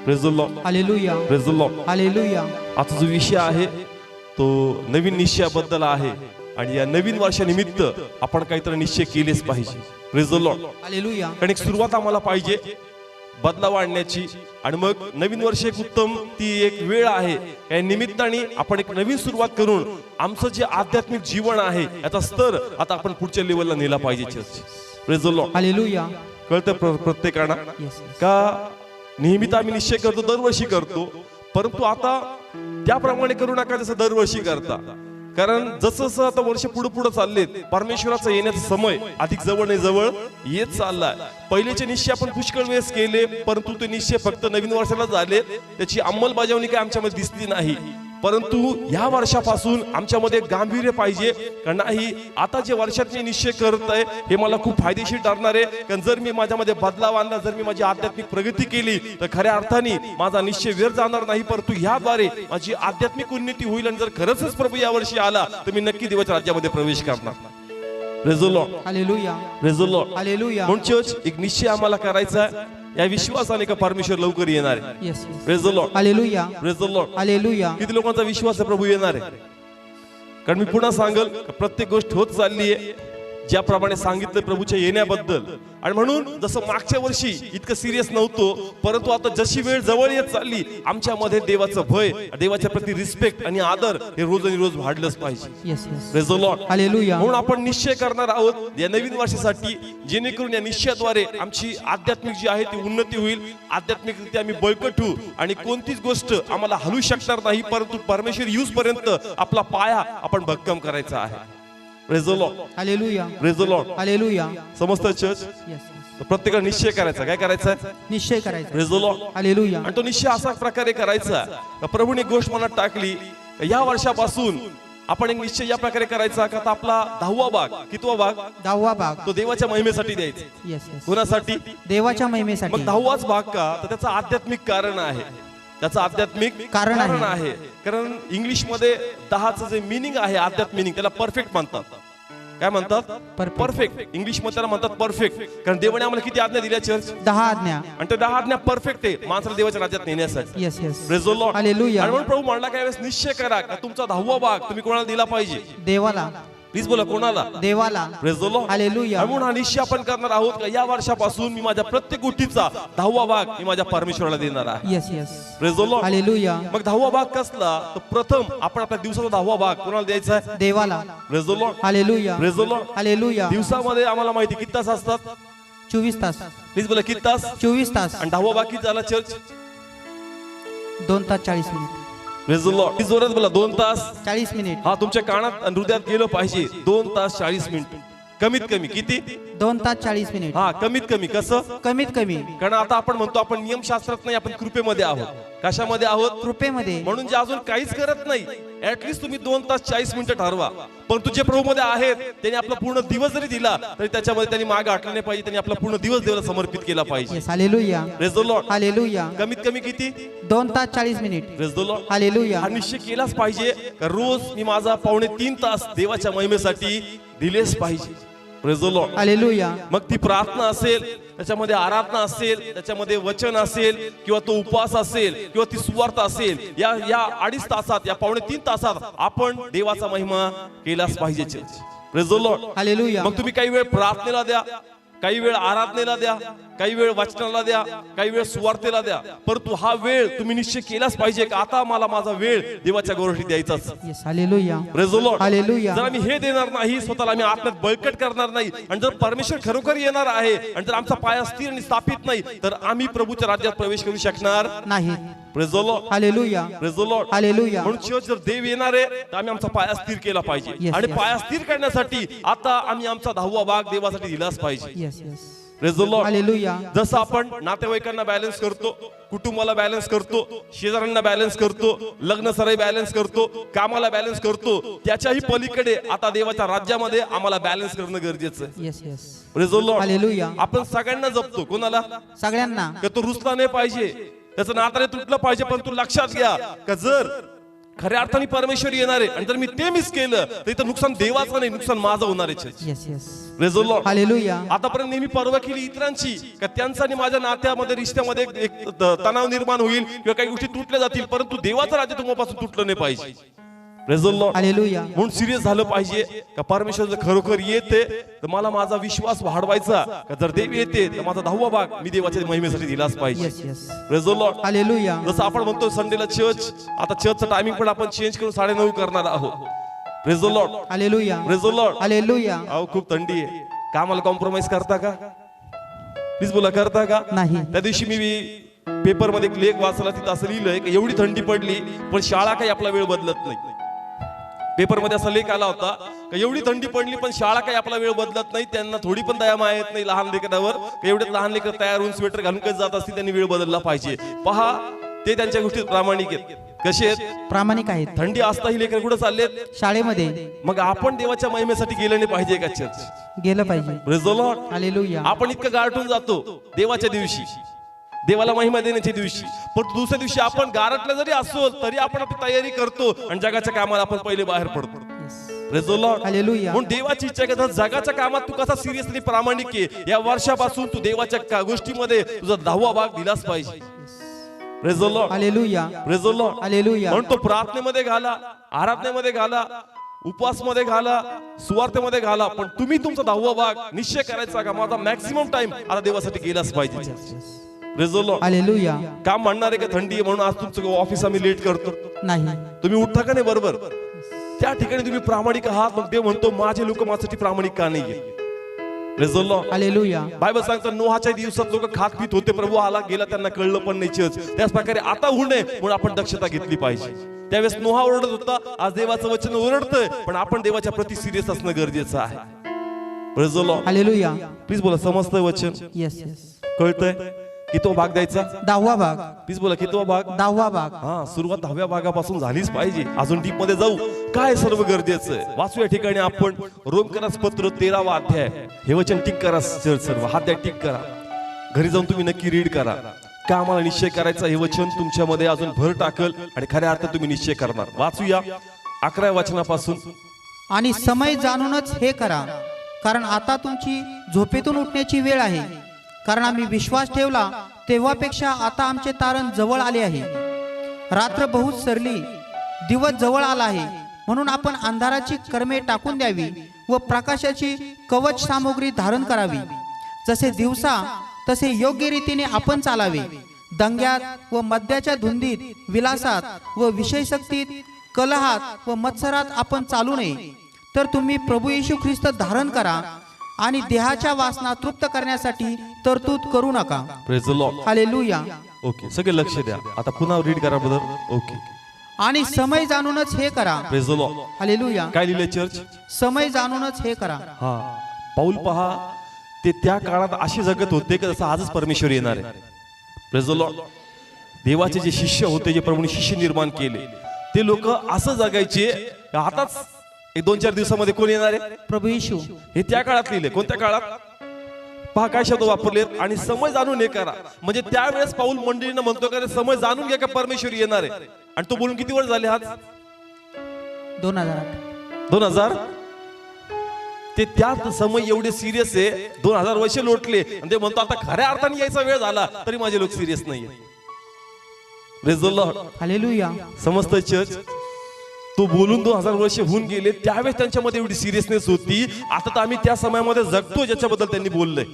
Praise the Lord, hallelujah, praise the Lord. Hallelujah. आता जो विषय आहे तो नवीन निश्चयाबद्दल आहे आणि या नवीन वर्षानिमित्त आपण काहीतरी निश्चय केलेच पाहिजे. Praise the Lord. हालेलुया. कारण एक सुरुवात आम्हाला पाहिजे बदलाव आणण्याची आणि मग नवीन वर्ष एक उत्तम ती एक वेळ आहे. या निमित्ताने आपण एक नवीन सुरुवात करून आमचं जे आध्यात्मिक जीवन आहे याचा स्तर आता आपण पुढच्या लेवलला नेला पाहिजे. Church. Praise the Lord. Hallelujah. कळतं प्रत्येकाला का नेहमी तर आम्ही निश्चय करतो, दरवर्षी करतो, परंतु आता त्याप्रमाणे करू नका जसं दरवर्षी करता. कारण जसं जसं आता वर्ष पुढे पुढे चाललेत परमेश्वराचा येण्याचा समय अधिक जवळ नाही जवळ येत चाललाय. पहिलेचे निश्चय आपण पुष्कळ वेळेस केले, परंतु ते निश्चय फक्त नवीन वर्षाला झाले, त्याची अंमलबजावणी काय आमच्यामध्ये दिसली नाही. परंतु या वर्षापासून आमच्यामध्ये गांभीर्य पाहिजे का नाही. आता जे वर्षात मी निश्चय करत आहे हे मला खूप फायदेशीर ठरणार आहे. कारण जर मी माझ्यामध्ये बदलाव आणला, जर मी माझी आध्यात्मिक प्रगती केली तर खऱ्या अर्थाने माझा निश्चय व्यर्थ जाणार नाही, परंतु ह्याद्वारे माझी आध्यात्मिक उन्नती होईल. आणि जर खरंच प्रभू या वर्षी आला तर मी नक्की देवाच्या राज्यामध्ये प्रवेश करणार. Praise the Lord. Hallelujah. Praise the Lord. Hallelujah. म्हणून चर्च एक निश्चय आम्हाला करायचा आहे या विश्वासाने का परमेश्वर लवकर येणार आहे. Yes. Praise the Lord. Hallelujah. Praise the Lord. Hallelujah. किती लोकांचा विश्वास आहे प्रभू येणार आहे. कारण मी पुन्हा सांगल प्रत्येक गोष्ट होत चालली आहे ज्याप्रमाणे सांगितलं प्रभूच्या येण्याबद्दल. आणि म्हणून जसं मागच्या वर्षी इतकं सिरियस नव्हतो, परंतु आता जशी वेळ जवळ येत चालली आमच्यामध्ये देवाचं भय, देवाच्या प्रती रिस्पेक्ट आणि आदर हे रोज वाढलंच पाहिजे. Yes yes. Praise the Lord. Hallelujah. म्हणून आपण निश्चय करणार आहोत या नवीन वर्षासाठी, जेणेकरून या निश्चयाद्वारे आमची आध्यात्मिक जी आहे ती उन्नती होईल, आध्यात्मिकरित्या आम्ही बळकट होऊ आणि कोणतीच गोष्ट आम्हाला हलवू शकणार नाही, परंतु परमेश्वर येऊस पर्यंत आपला पाया आपण भक्कम करायचा आहे. Praise the Lord. Hallelujah. Praise the Lord. Hallelujah. समजतं चर्च. येस. प्रत्येकाला निश्चय करायचा. काय करायचा आहे? निश्चय करायचा. Praise the Lord. हालेलुया. आणि तो निश्चय असा प्रकारे करायचा का प्रभूने गोष्ट मनात टाकली या वर्षापासून आपण एक निश्चय या प्रकारे करायचा का आता आपला 10वा भाग, कितवा भाग? 10वा भाग तो देवाच्या महिमेसाठी द्यायचा. Yes yes. कोणासाठी? देवाच्या महिमेसाठी. मग 10वाच भाग का तर त्याचं आध्यात्मिक कारण आहे. त्याचं आध्यात्मिक कारण आहे. कारण इंग्लिश मध्ये 10चं जे मिनिंग आहे आध्यात्मिक मिनिंग त्याला परफेक्ट म्हणतात. काय म्हणतात? परफेक्ट. इंग्लिश मध्ये त्याला म्हणतात परफेक्ट. कारण देवाने आम्हाला किती आज्ञा दिल्या चर्च? 10 आज्ञा. आणि त्या 10 आज्ञा परफेक्ट आहे माणसाला देवाच्या राज्यात नेण्यासाठी. Yes yes. Praise the Lord. Hallelujah. आणि म्हणून प्रभू म्हणला काय वेळेस निश्चय करा का तुमचा 10वा भाग तुम्ही कोणाला दिला पाहिजे? देवाला. प्लीज बोला, कोणाला? देवाला. Praise the Lord. हालेलुया. म्हणून हा निश्चय आपण करणार आहोत का या वर्षापासून मी माझ्या प्रत्येक गोष्टीचा 10वा भाग मी माझ्या परमेश्वराला देणार आहे. Yes yes. Praise the Lord. Hallelujah. मग 10वा भाग कसला तर प्रथम आपण आपल्या दिवसाचा 10वा भाग कोणाला द्यायचा आहे? देवाला. Praise the Lord. Hallelujah. Praise the Lord. Hallelujah. दिवसामध्ये आम्हाला माहिती किती तास असतात? 24 तास. प्लीज बोला, किती तास? 24 तास. आणि 10वा भाग किती झाला चर्च? 2 तास 40 minute. Praise the Lord. Please जोरात बोला, 2 तास 40 मिनिट. हा तुमच्या कानात आणि हृदयात गेलं पाहिजे. 2 तास 40 मिनिट कमीत कमी. किती? 2 तास 40 मिनिट. हा कमीत कमी. कसं? कमीत कमी. कारण आता आपण म्हणतो आपण नियमशास्त्रात नाही, आपण कृपेमध्ये आहोत. कशामध्ये आहोत? कृपेमध्ये. म्हणून जे अजून काहीच करत नाही ऍटलीस्ट तुम्ही 2 तास 40 मिनिटं ठरवा. परंतु जे प्रभू मध्ये आहेत त्यांनी आपला पूर्ण दिवस जरी दिला तरी त्याच्यामध्ये त्यांनी मागे हटलं नाही पाहिजे. त्यांनी आपला पूर्ण दिवस देवाला समर्पित केला पाहिजे. Yes. Hallelujah. Praise the Lord. Hallelujah. कमीत कमी किती? 2 तास 40 minute. Praise the Lord. Hallelujah. हा निश्चय केलाच पाहिजे का रोज मी माझा 2.5 तास देवाच्या महिमेसाठी दिलेच पाहिजे. Praise the Lord. हालेलुया. मग ती प्रार्थना असेल, त्याच्यामध्ये आराधना असेल, त्याच्यामध्ये वचन असेल, किंवा तो उपवास असेल, किंवा ती सुवार्ता असेल, या 2.5 तासात, या 2.5 तासात आपण देवाचा महिमा केलाच पाहिजे. Praise the Lord. हालेलुया. मग तुम्ही काही वेळ प्रार्थनेला द्या, काही वेळ आराधनेला द्या, काही वेळ वचनाला द्या, काही वेळ सुवार्तेला द्या, परंतु हा वेळ तुम्ही निश्चय केलाच पाहिजे की आता मला माझा वेळ देवाच्या गोष्टी द्यायचाच. Yes. Hallelujah. Praise the Lord. Hallelujah. जर आम्ही हे देणार नाही, स्वतःला आम्ही आत्म्यात बळकट करणार नाही, आणि जर परमेश्वर खरोखर येणार आहे आणि जर आमचा पाया स्थिर आणि स्थापित नाही, तर आम्ही प्रभूच्या राज्यात प्रवेश करू शकणार नाही. Praise the Lord. Hallelujah. Praise the Lord. Hallelujah. म्हणून चर्च जर देव येणार आहे तर आम्ही आमचा पाया स्थिर केला पाहिजे. Yes, आणि yes. पाया स्थिर करण्यासाठी आता आम्ही आमचा 10वा भाग देवासाठी दिलाच पाहिजे. Yes yes. Praise the Lord. Hallelujah. जसं आपण नातेवाईकांना बॅलन्स करतो, कुटुंबाला बॅलन्स करतो, शेजाऱ्यांना बॅलन्स करतो, लग्न सराई बॅलन्स करतो, कामाला बॅलन्स करतो, त्याच्याही पलीकडे आता देवाच्या राज्यामध्ये आम्हाला बॅलन्स करणं गरजेचं आहे. Yes yes. Praise the Lord. Hallelujah. आपण सगळ्यांना जपतो. कोणाला? सगळ्यांना. का तो रुसला नाही पाहिजे, त्याचं नातं तुटलं पाहिजे. पण तू लक्षात घ्या का जर खऱ्या अर्थाने परमेश्वर येणार आहे, आणि जर मी ते मिस केलं तर इथं नुकसान देवाचं नाही, नुकसान माझं होणार आहे. Yes yes. Praise the Lord. Hallelujah. आतापर्यंत नेहमी परवा केली इतरांची, का त्यांचा आणि माझ्या नात्यामध्ये रिश्त्यामध्ये एक तणाव निर्माण होईल किंवा काही गोष्टी तुटल्या जातील, परंतु देवाचं राज्य तुम्हापासून तुटलं नाही पाहिजे. Praise the Lord. हालेलुया. म्हणून सिरियस झालं पाहिजे का परमेश्वर जर खरोखर येते तर मला माझा विश्वास वाढवायचा, का जर देव येते तर माझा 10वा भाग मी देवाच्या महिमेसाठी दिलाच पाहिजे. Yes yes. Praise the Lord. Hallelujah. जसं आपण म्हणतो संडेला चर्च, आता चर्चचा टायमिंग पण आपण चेंज करून 9:30 करणार आहोत. Praise the Lord. Hallelujah. Praise the Lord. Hallelujah. अहो खूप थंडी आहे, कामाला कॉम्प्रोमाइज करता का? प्लीज बोला, करता का? नाही. त्या दिवशी मी पेपर मध्ये एक लेख वाचला, तिथं असं लिहिलंय की एवढी थंडी पडली पण शाळा काही आपला वेळ बदलत नाही. पेपर मध्ये असा लेख आला होता का एवढी थंडी पडली पण शाळा काही आपला वेळ बदलत नाही. त्यांना थोडी पण दया माया येत नाही लहान लेकरावर, एवढे लहान लेकर तयार होऊन स्वेटर घालून कधी जात असतील, त्यांनी वेळ बदलला पाहिजे. पहा, ते त्यांच्या गोष्टीत प्रामाणिक आहेत. कसे आहेत? प्रामाणिक आहेत. थंडी असताही लेकर कुठे चाललेत? शाळेमध्ये. मग आपण देवाच्या महिमेसाठी गेलं नाही पाहिजे का चर्च? गेलं पाहिजे. Praise the Lord. हालेलुया. आपण इतकं गारठून जातो देवाच्या दिवशी, देवाला महिमा देण्याच्या दिवशी, पण दुसऱ्या दिवशी आपण गारटला जरी असो तरी आपण आपली तयारी करतो आणि जगाच्या कामाला आपण पहिले बाहेर पडतो. Praise the Lord. हालेलुया. म्हणून देवाची इच्छा आहे की जगाच्या कामात तू कसा सिरियसली प्रामाणिक आहे, या वर्षापासून तू देवाच्या गोष्टीमध्ये तुझा 10वा भाग दिलाच पाहिजे. Praise the Lord. Hallelujah. Praise the Lord. Hallelujah. म्हणून तो प्रार्थनेमध्ये घाला, आराधनेमध्ये घाला, उपवासमध्ये घाला, सुवार्तेमध्ये घाला, पण तुम्ही तुमचा 10वा भाग निश्चय करायचा का माझा मॅक्सिमम टाइम आता देवासाठी गेलाच पाहिजे. Praise the Lord. हालेलुया. काम म्हणणार आहे का थंडी आहे म्हणून आज तुमचं ऑफिस आम्ही लेट करतो? नाही. तुम्ही उठता का नाही बरोबर? त्या ठिकाणी तुम्ही प्रामाणिक आहात, मग देव म्हणतो माझे लोक माझ्यासाठी प्रामाणिक का नाही? Praise the Lord. Hallelujah. Bible सांगतं नोहाच्या दिवसात लोक खात पित होते, प्रभू आला गेला त्यांना कळलं पण नाही चर्च. त्याच प्रकारे आता होऊ नये म्हणून आपण दक्षता घेतली पाहिजे. त्यावेळेस नोहा ओरडत होता, आज देवाचं वचन ओरडतंय, पण आपण देवाच्या प्रति सिरियस असणं गरजेचं आहे. Praise the Lord. Hallelujah. Please बोला, समजतंय वचन? Yes yes. कळतंय? कितवा भाग द्यायचा? 10वा भाग. प्लीज बोला, कितवा भाग? 10वा भाग. हा, सुरुवात 10व्या भागापासून झालीच पाहिजे. अजून डीप मध्ये जाऊ, काय सर्व गरजेचं आहे वाचू. या ठिकाणी आपण रोमकरास पत्र 13वा अध्याय, हे वचन टिक करा चर्च, सर्व हात द्या, टिक करा. घरी जाऊन तुम्ही नक्की रीड करा, का आम्हाला निश्चय करायचा. हे वचन तुमच्यामध्ये अजून भर टाकल आणि खऱ्या अर्थात तुम्ही निश्चय करणार. वाचूया 11व्या वचनापासून. आणि समय जाणूनच हे करा, कारण आता तुमची झोपेतून उठण्याची वेळ आहे. कारण आम्ही विश्वास ठेवला तेव्हापेक्षा आता आमचे तारण जवळ आले आहे. रात्र बहुत सरली, दिवस जवळ आला आहे. म्हणून आपण अंधाराची कर्मे टाकून द्यावी व प्रकाशाची कवच सामुग्री धारण करावी. जसे दिवसा तसे योग्य रीतीने आपण चालावे. दंग्यात व मद्याच्या धुंदीत, विलासात व विषयशक्तीत, कलहात व मत्सरात आपण चालू नये. तर तुम्ही प्रभू येशू ख्रिस्त धारण करा आणि देहाच्या वासना तृप्त करण्यासाठी तरतूद करू नका. Praise the Lord. Hallelujah. Okay, सगळे लक्ष द्या. आता पुन्हा रीड करा ब्रदर. ओके. आणि समय जाणूनच हे करा. Praise the Lord. हालेलुया. काय लिहिलंय चर्च? समय जाणूनच हे करा. हा, पाऊल पहा, ते त्या काळात असे जगत होते की जसं आजच परमेश्वर येणार आहे. Praise the Lord. देवाचे जे शिष्य होते, जे प्रभूने शिष्य निर्माण केले, ते लोक असं जगायचे. आताच एक 2-4 दिवसामध्ये कोण येणार आहे? प्रभू येशू. हे त्या काळात लिहिले. कोणत्या काळात? पहा काय शब्द वापरलेत. आणि समय जाणून हे करा, म्हणजे त्यावेळेस पाऊल मंडळीनं म्हणतो का समय जाणून घ्या का परमेश्वर येणार आहे. आणि तो बोलून किती वर्ष झाले आज? 2008. 2000. ते त्यात समय एवढे सिरियस आहे, 2000 वर्ष लोटले आणि ते म्हणतो आता खऱ्या अर्थाने यायचा वेळ झाला तरी माझे लोक सिरियस नाहीये. Praise the Lord. हालेलुया. समजतंय चर्च? तो बोलून 2000 वर्ष होऊन गेले, त्यावेळेस त्यांच्यामध्ये एवढी सिरियसनेस होती. आता तर आम्ही त्या समयामध्ये जगतो ज्याच्याबद्दल त्यांनी बोललंय.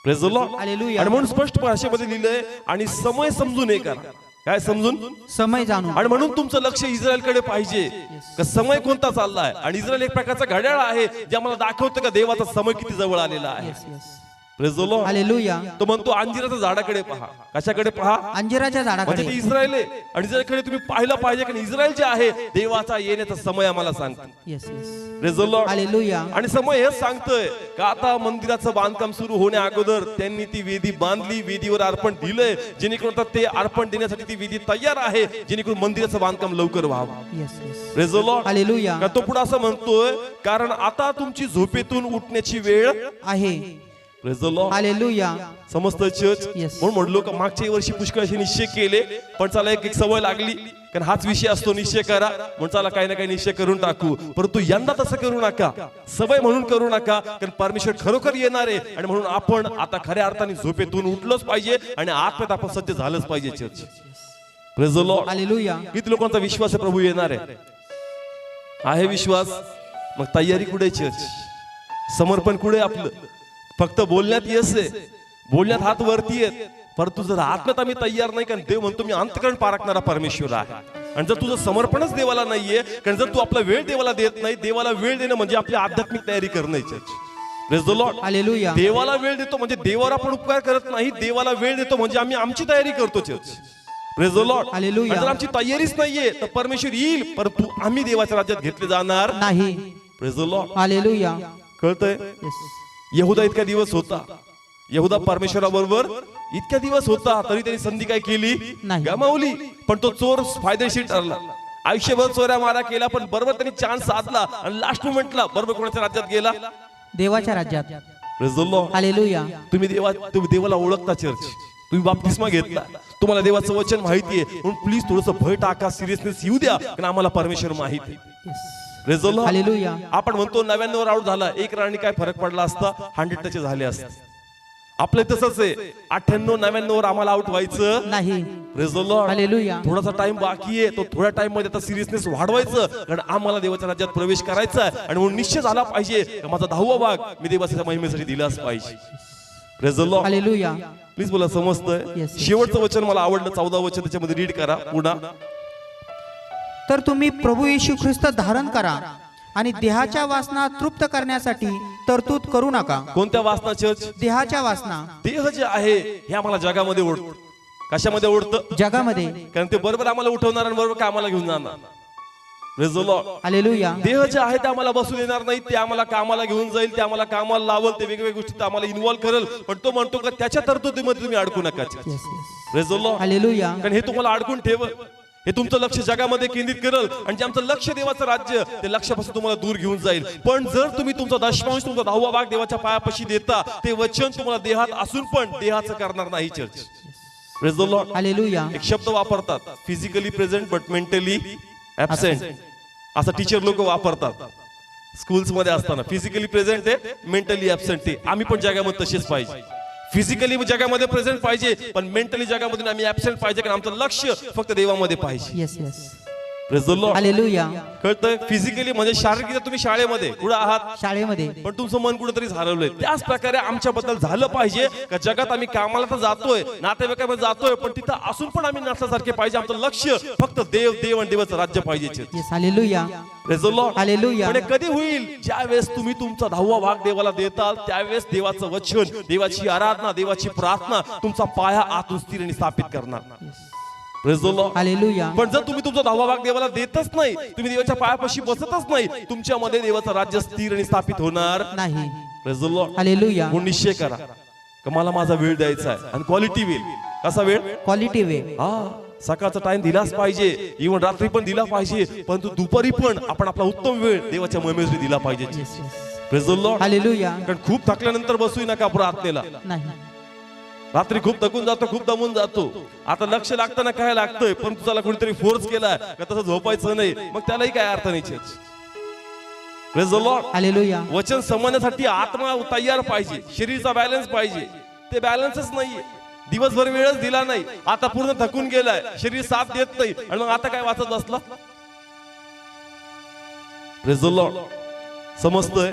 Praise the Lord. हालेलुया. आणि म्हणून स्पष्ट भाषेमध्ये लिहिलंय, आणि समय समजून हे करा. काय समजून? समय जाणून. आणि म्हणून तुमचं लक्ष इस्रायलकडे पाहिजे, का समय कोणता चाललाय. आणि इस्रायल एक प्रकारचा घड्याळ आहे जे आम्हाला दाखवतं का देवाचा समय किती जवळ आलेला आहे. Yes yes. Praise the Lord. Hallelujah. तो म्हणतो अंजिराच्या झाडाकडे पहा. कशाकडे पहा? अंजिराच्या म्हणजे झाडाकडे. ते इस्रायल आहे, आणि इस्रायलकडे तुम्ही पाहिलं पाहिजे, कारण इस्रायल जे आहे देवाचा येण्याचा समय आम्हाला सांगतो. Yes yes. Praise the Lord. Hallelujah. आणि समय हेच सांगतोय का आता मंदिराचं बांधकाम सुरू होण्या अगोदर त्यांनी ती वेदी बांधली, वेदीवर अर्पण दिलंय, जेणेकरून आता ते अर्पण देण्यासाठी ती वेदी तयार आहे, जेणेकरून मंदिराचं बांधकाम लवकर व्हावं. Yes yes. Praise the Lord. Hallelujah. का तो पुढे असं म्हणतोय, कारण आता तुमची झोपेतून उठण्याची वेळ आहे. Praise the Lord. हालेलुया. समस्त चर्च Yes. म्हणून म्हणलो का मागच्या वर्षी पुष्कळ असे निश्चय केले, पण चला एक सवय लागली, कारण हाच विषय असतो निश्चय करा म्हणून चला काही ना काही निश्चय करून टाकू. परंतु यंदा तसं करू नका, सवय म्हणून करू नका, कारण परमेश्वर खरोखर येणार आहे. आणि म्हणून आपण आता खऱ्या अर्थाने झोपेतून उठलोच पाहिजे आणि आत्म्यात आपण सत्य झालंच पाहिजे. Church praise the Lord. Hallelujah. किती लोकांचा विश्वास आहे प्रभू येणार आहे विश्वास? मग तयारी कुठे? चर्च समर्पण कुठे आपलं? फक्त बोलण्यात यश आहे, बोलण्यात हात वरती आहेत, परंतु जर आत्म्यात आम्ही तयार नाही, कारण देव म्हणतो मी अंतःकरण पारखणारा परमेश्वर आहे. आणि जर तुझं समर्पणच देवाला नाहीये, कारण जर तू आपला वेळ देवाला देत नाही, देवाला वेळ देणं म्हणजे आपली आध्यात्मिक तयारी करणं. Church praise the Lord. Hallelujah. देवाला वेळ देतो म्हणजे देवावर आपण उपकार करत नाही, देवाला वेळ देतो म्हणजे आम्ही आमची तयारी करतो. Church praise the Lord. Hallelujah. आणि जर आमची तयारीच नाहीये तर परमेश्वर येईल, परंतु आम्ही देवाच्या राज्यात घेतले जाणार नाही. Praise the Lord. हालेलुया. कळतंय? यहुदा इतका दिवस होता, यहुदा परमेश्वराबरोबर इतक्या दिवस होता, तरी त्यांनी संधी काय केली? नाही. गमावली. पण तो चोर फायदेशीर ठरला. आयुष्यभर चोऱ्या मारा केला, पण बरोबर त्यांनी चान्स साधला आणि लास्ट मोमेंटला बरोबर कोणाच्या राज्यात गेला? देवाच्या राज्यात. Praise the Lord. हालेलुया. तुम्ही देवाला ओळखता. चर्च तुम्ही बाप्तिस्मा घेतला, तुम्हाला देवाचं वचन माहितीये, म्हणून प्लीज थोडंसं भय टाका, सिरियसनेस येऊ द्या, कारण आम्हाला परमेश्वर माहिती आहे. Praise the Lord. हालेलुया. आपण म्हणतो 99 आउट झाला, एक रनने काय फरक पडला असता? 100 टच झाले असते. आपलं तसंच आहे, 98-99 आम्हाला आउट व्हायचं नाही. Praise the Lord. हालेलुया. थोडासा टाइम बाकी आहे, तो थोड्या टाइम मध्ये आता सिरियसनेस वाढवायचं, कारण आम्हाला देवाच्या राज्यात प्रवेश करायचा आहे. आणि म्हणून निश्चय झाला पाहिजे का माझा 10वा भाग मी देवाच्या महिमेसाठी दिलाच पाहिजे. Praise the Lord. Hallelujah. Please बोला समजतंय? Yes, yes. शेवटचं वचन मला आवडलं, 14 वचन त्याच्यामध्ये रीड करा पुन्हा. तर तुम्ही प्रभू येशू ख्रिस्त धारण करा आणि देहाच्या वासना तृप्त करण्यासाठी तरतूद करू नका. कोणत्या वासना? चर्च देहाच्या वासना. देह जे आहे हे आम्हाला जगामध्ये ओढतं. कशामध्ये ओढतं? जगामध्ये. कारण ते बरोबर आम्हाला उठवणार आणि बरोबर कामाला घेऊन जाणार. Praise the Lord. हालेलुया. देह जे आहे ते आम्हाला बसू देणार नाही, ते आम्हाला कामाला घेऊन जाईल, ते आम्हाला कामाला लावल, ते वेगवेगळ्या गोष्टीत आम्हाला इन्व्हॉल्व करेल, पण तो म्हणतो का त्याच्या तरतुदीमध्ये तुम्ही अडकू नका. Praise the Lord. हालेलुया. कारण हे तुम्हाला अडकून ठेवल, हे तुमचं लक्ष जगामध्ये केंद्रित करेल, आणि जे आमचं लक्ष देवाचं राज्य ते लक्षापासून तुम्हाला दूर घेऊन जाईल. पण जर तुम्ही तुमचा दशमांश, तुमचा 10वा भाग देवाच्या पायापाशी देता, ते वचन तुम्हाला देहात असून पण देहाचं करणार नाही. Church praise the Lord. Hallelujah. एक शब्द वापरतात, physically present but mentally absent, असं टीचर लोक वापरतात स्कूल्स मध्ये असताना. फिजिकली प्रेझेंट आहे, मेंटली ऍबसेंट आहे. आम्ही पण जगामध्ये तसेच पाहिजे. फिजिकली जगामध्ये प्रेझेंट पाहिजे, पण मेंटली जगामधून आम्ही ऍबसेंट पाहिजे, कारण आमचं लक्ष फक्त देवामध्ये पाहिजे. Yes yes. Praise the Lord. Hallelujah. कळतंय? फिजिकली म्हणजे शारीरिक तुम्ही शाळेमध्ये कुठं आहात, शाळेमध्ये, पण तुमचं मन कुठेतरी हरवलंय. त्याच प्रकारे आमच्याबद्दल झालं पाहिजे का जगात आम्ही कामाला तर जातोय, नातेवाईकामध्ये जातोय, पण तिथं असून पण आम्ही नसल्यासारखे पाहिजे. आमचं लक्ष फक्त देव, देव आणि देवाचं राज्य पाहिजे. Yes. Hallelujah. Praise the Lord. Hallelujah. पण हे कधी होईल? ज्यावेळेस तुम्ही तुमचा 10वा भाग देवाला देताल, त्यावेळेस देवाचं वचन, देवाची आराधना, देवाची प्रार्थना तुमचा पाया आतून स्थिर आणि स्थापित करणार. Praise the Lord. हालेलुया. पण जर तुम्ही तुमचा 10वा भाग देवाला देतच नाही, तुम्ही देवाच्या पायापाशी बसतच नाही, तुमच्यामध्ये देवाचं राज्य स्थिर आणि स्थापित होणार नाही. Praise the Lord. हालेलुया. म्हणून निश्चय करा का मला माझा वेळ द्यायचा आहे, आणि क्वालिटी वेळ. कसा वेळ? क्वालिटी वे. हा, सकाळचा टाइम दिलाच पाहिजे, इव्हन रात्री पण दिला पाहिजे, परंतु दुपारी पण आपण आपला उत्तम वेळ देवाच्या महिमेसाठी दिला पाहिजे. Praise the Lord. हालेलुया. कारण खूप थकल्यानंतर बसू नका प्रार्थनेला. नाही. रात्री खूप थकून जातो, खूप दमून जातो. आता लक्ष लागतं ना काय लागतंय, पण तुझ्याला कोणीतरी फोर्स केला का तसं झोपायचं नाही, मग त्यालाही काय अर्थ नाही. Praise the Lord. हालेलुया. वचन समजण्यासाठी आत्मा तयार पाहिजे, शरीरचा बॅलन्स पाहिजे. ते बॅलन्सच नाहीये. दिवसभर वेळच दिला नाही, आता पूर्ण थकून गेलाय, शरीर साथ देत नाही, आणि मग आता काय वाचत बसला. Praise the Lord. समजतंय?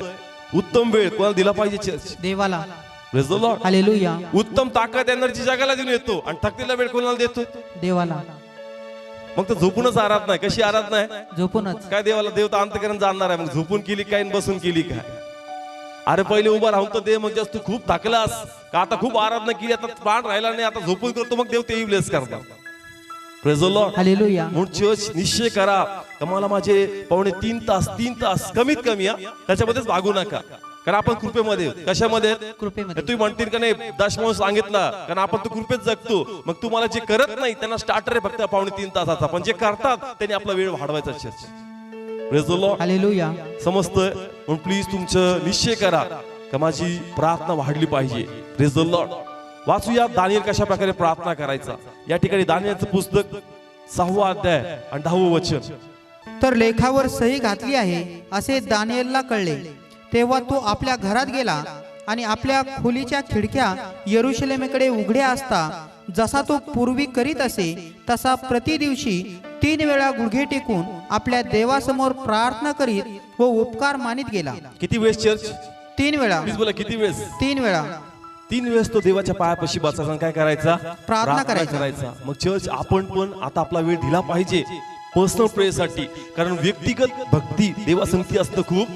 उत्तम वेळ कोणाला दिला पाहिजे? चर्च देवाला. Praise the Lord. हालेलुया. उत्तम ताकद, एनर्जी जगाला देऊन येतो, आणि थकलेला वेळ कोणाला देतो? देवाला. मग तर झोपूनच आराधना आहे. कशी आराधना आहे? झोपूनच. काय देवाला देवता अंतकरण जाणणार आहे, मग झोपून केली काय आणि बसून केली काय? अरे पहिले उभा राहून तर दे, मग जास्त तू खूप थकलास का, आता खूप आराधना केली, आता प्राण राहिला नाही, आता झोपून करतो, मग देव तेही ब्लेस करतात. Praise the Lord. हालेलुया. म्हणून चर्च निश्चय करा का मला माझे पावणे 3 तास कमीत कमी त्याच्यामध्येच भागू नका, कारण आपण कृपेमध्ये. कशामध्ये? कृपेमध्ये. तुम्ही म्हणतील का नाही दशमांश सांगितला, कारण आपण तर कृपेत जगतो. मग तुम्हाला जे करत नाही त्यांना स्टार्टर आहे फक्त पावणे 3 तासाचा, पण जे करतात त्यांनी आपला वेळ वाढवायचा. Church praise the Lord. Hallelujah. समजतंय? म्हणून प्लीज तुमचं निश्चय करा का माझी प्रार्थना वाढली पाहिजे. Praise the Lord. वाचूया दानिएल कशा प्रकारे प्रार्थना करायचा. या ठिकाणी दानिएलचं पुस्तक 6वा अध्याय आणि 10वं वचन. तर लेखावर सही घातली आहे असे दानिएलला कळले. तेव्हा तो आपल्या घरात गेला आणि आपल्या खोलीच्या खिडक्या यरुशलेमेकडे उघड्या असता जसा तो पूर्वी करीत असे तसा प्रति दिवशी 3 वेळा गुडघे टेकून आपल्या देवासमोर प्रार्थना करीत व उपकार मानित गेला. किती वेळेस चर्च? 3 वेळा. प्लीज बोला किती वेळेस? 3 वेळा. 3 वेळेस तो देवाच्या पायापाशी बसायचा आणि काय करायचा? प्रार्थना करायचा. मग चर्च आपण पण आता आपला वेळ दिला पाहिजे पर्सनल प्रेयरसाठी. कारण व्यक्तिगत भक्ती देवासंगती असणं खूप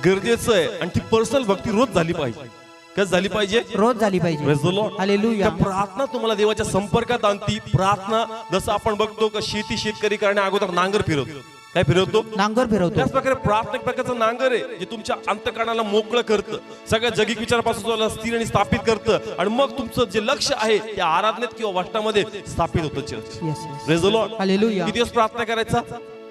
गरजेचं आहे आणि ती पर्सनल भक्ती रोज झाली पाहिजे. कस झाली पाहिजे? रोज झाली पाहिजे. Praise the Lord. हालेलुया. त्या प्रार्थना तुम्हाला देवाच्या संपर्कात आणती. प्रार्थना जसं आपण बघतो का शेतकरी करण्या अगोदर नांगर फिरवतो. काय फिरवतो? नांगर फिरवतो. त्याच प्रकारे प्रार्थना एक प्रकारचं नांगर आहे जे तुमच्या अंतःकरणाला मोकळं करतं, सगळ्या जगिक विचारापासून तुम्हाला स्थिर आणि स्थापित करतं आणि मग तुमचं जे लक्ष आहे त्या आराधनेत किंवा वाचनामध्ये स्थापित होतं church. Praise the Lord. Hallelujah. किती दिवस प्रार्थना करायचा?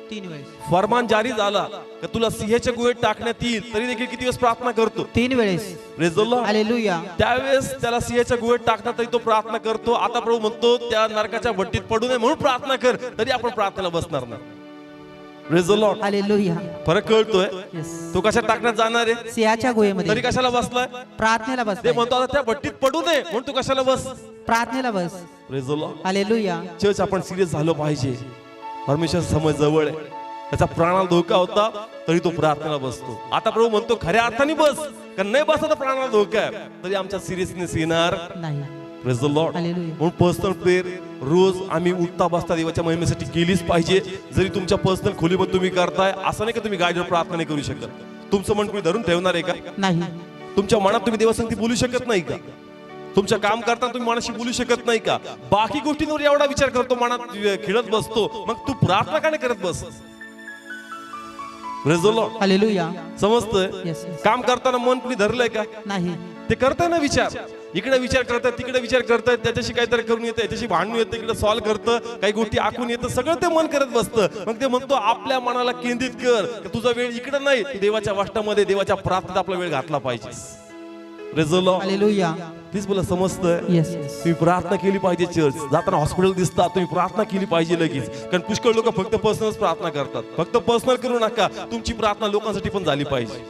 3 वेळेस. फरमान जारी झाला का तुला सिंहाच्या गुहेत टाकण्यात येईल तरी देखील किती दिवस प्रार्थना करतो? 3 वेळेस. Praise the Lord. हालेलुया. त्यावेळेस त्याला सिंहाच्या गुहेत टाकणार तरी तो प्रार्थना करतो. आता प्रभू म्हणतो त्या नरकाच्या भट्टीत पडू नये म्हणून प्रार्थना कर, तरी आपण प्रार्थनेला बसणार नाही. Praise the Lord. हालेलुया. फरक कळतोय? Yes. तो कशा टाकण्यात जाणार आहे? सिंहाच्या तरी गुहेमध्ये. कशाला बसलाय? प्रार्थनेला ते बस. म्हणतो आता त्या भट्टीत पडू नये म्हणून तू कशाला बस? प्रार्थनेला बस. Praise the Lord. Hallelujah. Church आपण सिरियस झालो पाहिजे. परमेश्वर समज जवळ आहे. त्याचा प्राणाला धोका होता तरी तो प्रार्थनेला बसतो. आता प्रभू म्हणतो खऱ्या अर्थाने बस, कारण नाही बसता तर प्राणाला धोका आहे, तरी आमच्या सिरियसनेस येणार नाही. Praise the Lord. हालेलुया. म्हणून पर्सनल प्रेयर रोज आम्ही उठता बसता देवाच्या महिमेसाठी केलीच पाहिजे. जरी तुमच्या पर्सनल खोलीमध्ये तुम्ही करताय असं नाही का तुम्ही गाडीवर प्रार्थना नाही करू शकत. तुमचं मन कोणी धरून ठेवणार आहे का? नाही. तुमच्या मनात तुम्ही देवासंगती बोलू शकत नाही का? तुमचं काम करताना तुम्ही मनाशी बोलू शकत नाही का? बाकी गोष्टींवर एवढा विचार करतो, मनात खेळत बसतो, मग तू प्रार्थना का नाही करत बस? Praise the Lord. हालेलुया. समजतंय? Yes, yes. काम करताना मन कुणी धरलंय का? नाही. ते करताय ना विचार, इकडे विचार करताय तिकडे विचार करताय, त्याच्याशी काहीतरी करून येतं, याच्याशी भांडण येतं, इकडे सॉल्व्ह करतं, काही गोष्टी आखून येतं, सगळं ते मन करत बसतं. मग ते म्हणतो आपल्या मनाला केंद्रित कर, तुझा वेळ इकडे नाही, देवाच्या वाचनामध्ये देवाच्या प्रार्थनेत आपला वेळ घातला पाहिजे. Praise the Lord. Hallelujah. Please बोला समजतंय? Yes, yes. तुम्ही प्रार्थना केली पाहिजे. चर्च जाताना हॉस्पिटल दिसतात तुम्ही प्रार्थना केली पाहिजे लगेच. कारण पुष्कळ लोक फक्त पर्सनल प्रार्थना करतात. फक्त पर्सनल करू नका, तुमची प्रार्थना लोकांसाठी पण झाली पाहिजे.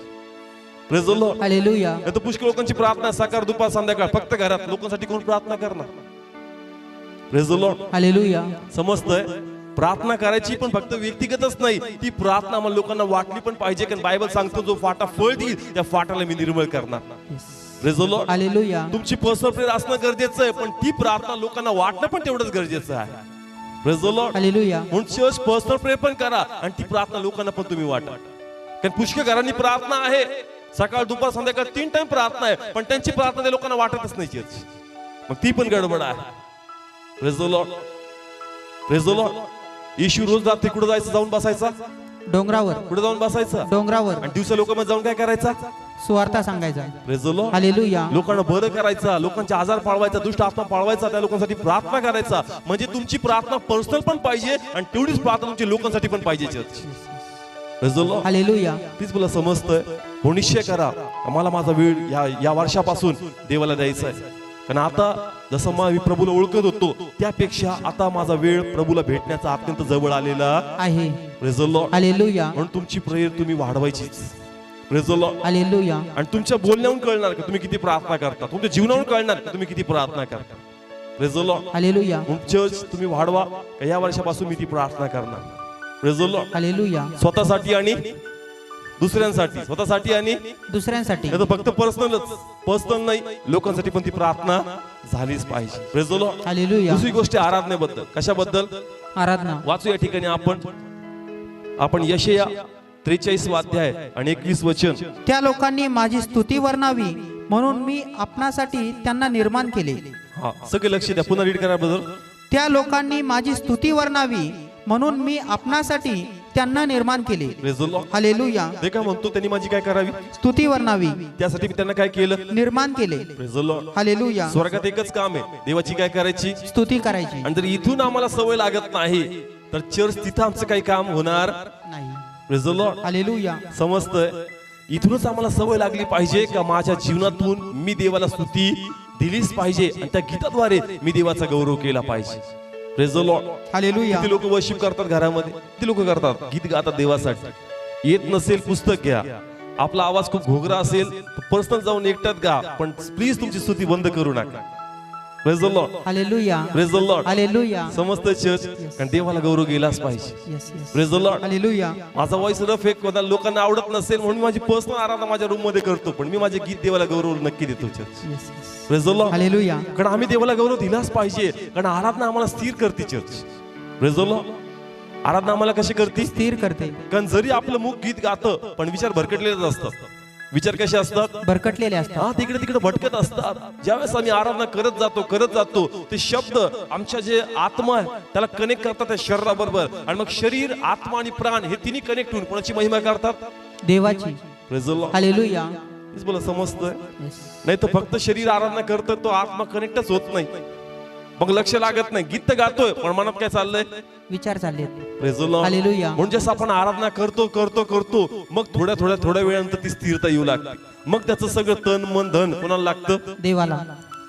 Praise the Lord. हालेलुया. आता पुष्कळ लोकांची प्रार्थना सकाळ दुपार संध्याकाळ फक्त घरात, लोकांसाठी कोण प्रार्थना करणार? Praise the Lord. हालेलुया. समजतंय? प्रार्थना करायची पण फक्त व्यक्तिगतच नाही, ती प्रार्थना आम्हाला लोकांना वाटली पण पाहिजे. कारण बायबल सांगतो जो फाटा फळ देईल त्या फाटाला मी निर्मळ करणार. Praise the Lord. हालेलुया. तुमची पर्सनल प्रेयर असणं गरजेचं आहे, पण ती प्रार्थना लोकांना वाटणं पण तेवढंच गरजेचं आहे. Praise the Lord. हालेलुया. म्हणून चर्च पर्सनल प्रेयर पण करा आणि ती प्रार्थना लोकांना पण तुम्ही वाटा. कारण पुष्कळ घरांनी प्रार्थना आहे, सकाळ दुपार संध्याकाळ 3 टाइम प्रार्थना आहे, पण त्यांची प्रार्थना त्या लोकांना वाटतच नाही चर्च. मग ती पण गडबड आहे. Praise the Lord. Praise the Lord. येशू रोज रात्री कुठे जायचं? जाऊन बसायचा डोंगरावर. कुठे जाऊन बसायचा? डोंगरावर. आणि दिवसा लोकांमध्ये जाऊन काय करायचा? सुवार्ता सांगायचा. Praise the Lord. हालेलुया. लोकांना बरं करायचा, लोकांचे आजार पाळवायचा, दुष्ट आत्मा पाळवायचा, त्या लोकांसाठी प्रार्थना करायचा. म्हणजे तुमची प्रार्थना पर्सनल पण पाहिजे आणि तेवढीच प्रार्थना तुमची लोकांसाठी पण पाहिजे church. Praise the Lord. Hallelujah. तीच मला समजतंय. हो निश्चय करा मला माझा वेळ या वर्षापासून देवाला द्यायचा आहे. कारण आता जसं मी प्रभूला ओळखत होतो त्यापेक्षा आता माझा वेळ प्रभूला भेटण्याचा अत्यंत जवळ आलेला आहे. Praise the Lord. हालेलुया. म्हणून तुमची प्रेयर तुम्ही वाढवायचीच. Praise the Lord. हालेलुया. आणि तुमच्या बोलण्यावरून कळणार का तुम्ही किती प्रार्थना करता, तुमच्या जीवनावरून कळणार का तुम्ही किती प्रार्थना करता. Praise the Lord. हालेलुया. म्हणून चर्च तुम्ही वाढवा का या वर्षापासून मी ती प्रार्थना करणार. Praise the Lord. हालेलुया. स्वतःसाठी आणि दुसऱ्यांसाठी, स्वतःसाठी आणि दुसऱ्यांसाठी. नाही तर फक्त पर्सनल नाही, लोकांसाठी पण ती प्रार्थना झालीच पाहिजे. Praise the Lord. हालेलुया. दुसरी गोष्ट आराधनेबद्दल. कशाबद्दल? आराधना. वाचू या ठिकाणी आपण यशया 43 अध्याय आणि 21 वचन. त्या लोकांनी माझी स्तुती वर्णावी म्हणून मी आपणासाठी त्यांना निर्माण केले. हा सगळे लक्ष द्या, पुन्हा रीड करा बद्दल. त्या लोकांनी माझी स्तुती वर्णावी म्हणून मी आपणासाठी त्यांना निर्माण केले. Praise the Lord. हालेलुया. ते काय म्हणतो त्यांनी माझी काय करावी? स्तुती वर्णावी. त्यासाठी मी त्यांना काय केलं? निर्माण केले. Praise the Lord. हालेलुया. स्वर्गात एकच काम आहे, देवाची काय करायची? स्तुती करायची. आणि जर इथून आम्हाला सवय लागत नाही तर चर्च तिथं आमचं काही काम होणार नाही. Praise the Lord. हालेलुया. समजतंय? इथूनच आम्हाला सवय लागली पाहिजे का माझ्या जीवनातून मी देवाला स्तुती दिलीच पाहिजे आणि त्या गीताद्वारे मी देवाचा गौरव केला पाहिजे. Praise the Lord. हालेलुया. किती लोक वर्शिप करतात घरामध्ये, किती लोक करतात गीत गातात देवासाठी. येत नसेल पुस्तक घ्या, आपला आवाज खूप घोगरा असेल पर्सनल जाऊन एकट्यात गा, पण प्लीज तुमची स्तुती बंद करू नका. Praise the Lord. Hallelujah. Praise the Lord. Hallelujah. समस्त चर्च कारण देवाला गौरव गेलाच पाहिजे. Yes yes. Praise the Lord. Hallelujah. माझा व्हॉइस रफ आहे, कोणाला लोकांना आवडत नसेल म्हणून माझी पर्सनल आराधना माझ्या रूम मध्ये करतो, पण मी माझे गीत देवाला गौरव नक्की देतो church. Yes yes. Praise the Lord. Hallelujah. कारण आम्ही देवाला गौरव दिलाच पाहिजे, कारण आराधना आम्हाला स्थिर करते चर्च. Praise the Lord. आराधना आम्हाला कशी करते? स्थिर करते. कारण जरी आपलं मुख गीत गातं पण विचार भरकटलेलेच असतात. विचार कसे असतात? भरकटलेले असतात. हा, तिकडे तिकडे भटकत असतात. ज्यावेळेस आम्ही आराधना करत जातो ते शब्द आमच्या जे आत्मा आहे त्याला कनेक्ट करतात त्या शरीराबरोबर, आणि मग शरीर आत्मा आणि प्राण हे तिन्ही कनेक्ट होऊन कोणाची महिमा करतात? देवाची. Praise the Lord. हालेलुया. तेच बोला समजतंय. येस. नाही तर फक्त शरीर आराधना करतं तो आत्मा कनेक्टच होत नाही, मग लक्ष लागत नाही. गीत गातोय पण मनात काय चाललंय? विचार चाललेत. Praise the Lord. हालेलुया. म्हणजे जसं आपण आराधना करतो मग थोड्या वेळानंतर ती स्थिरता येऊ लागते. मग त्याचं सगळं तन मन धन कोणाला लागतं? देवाला.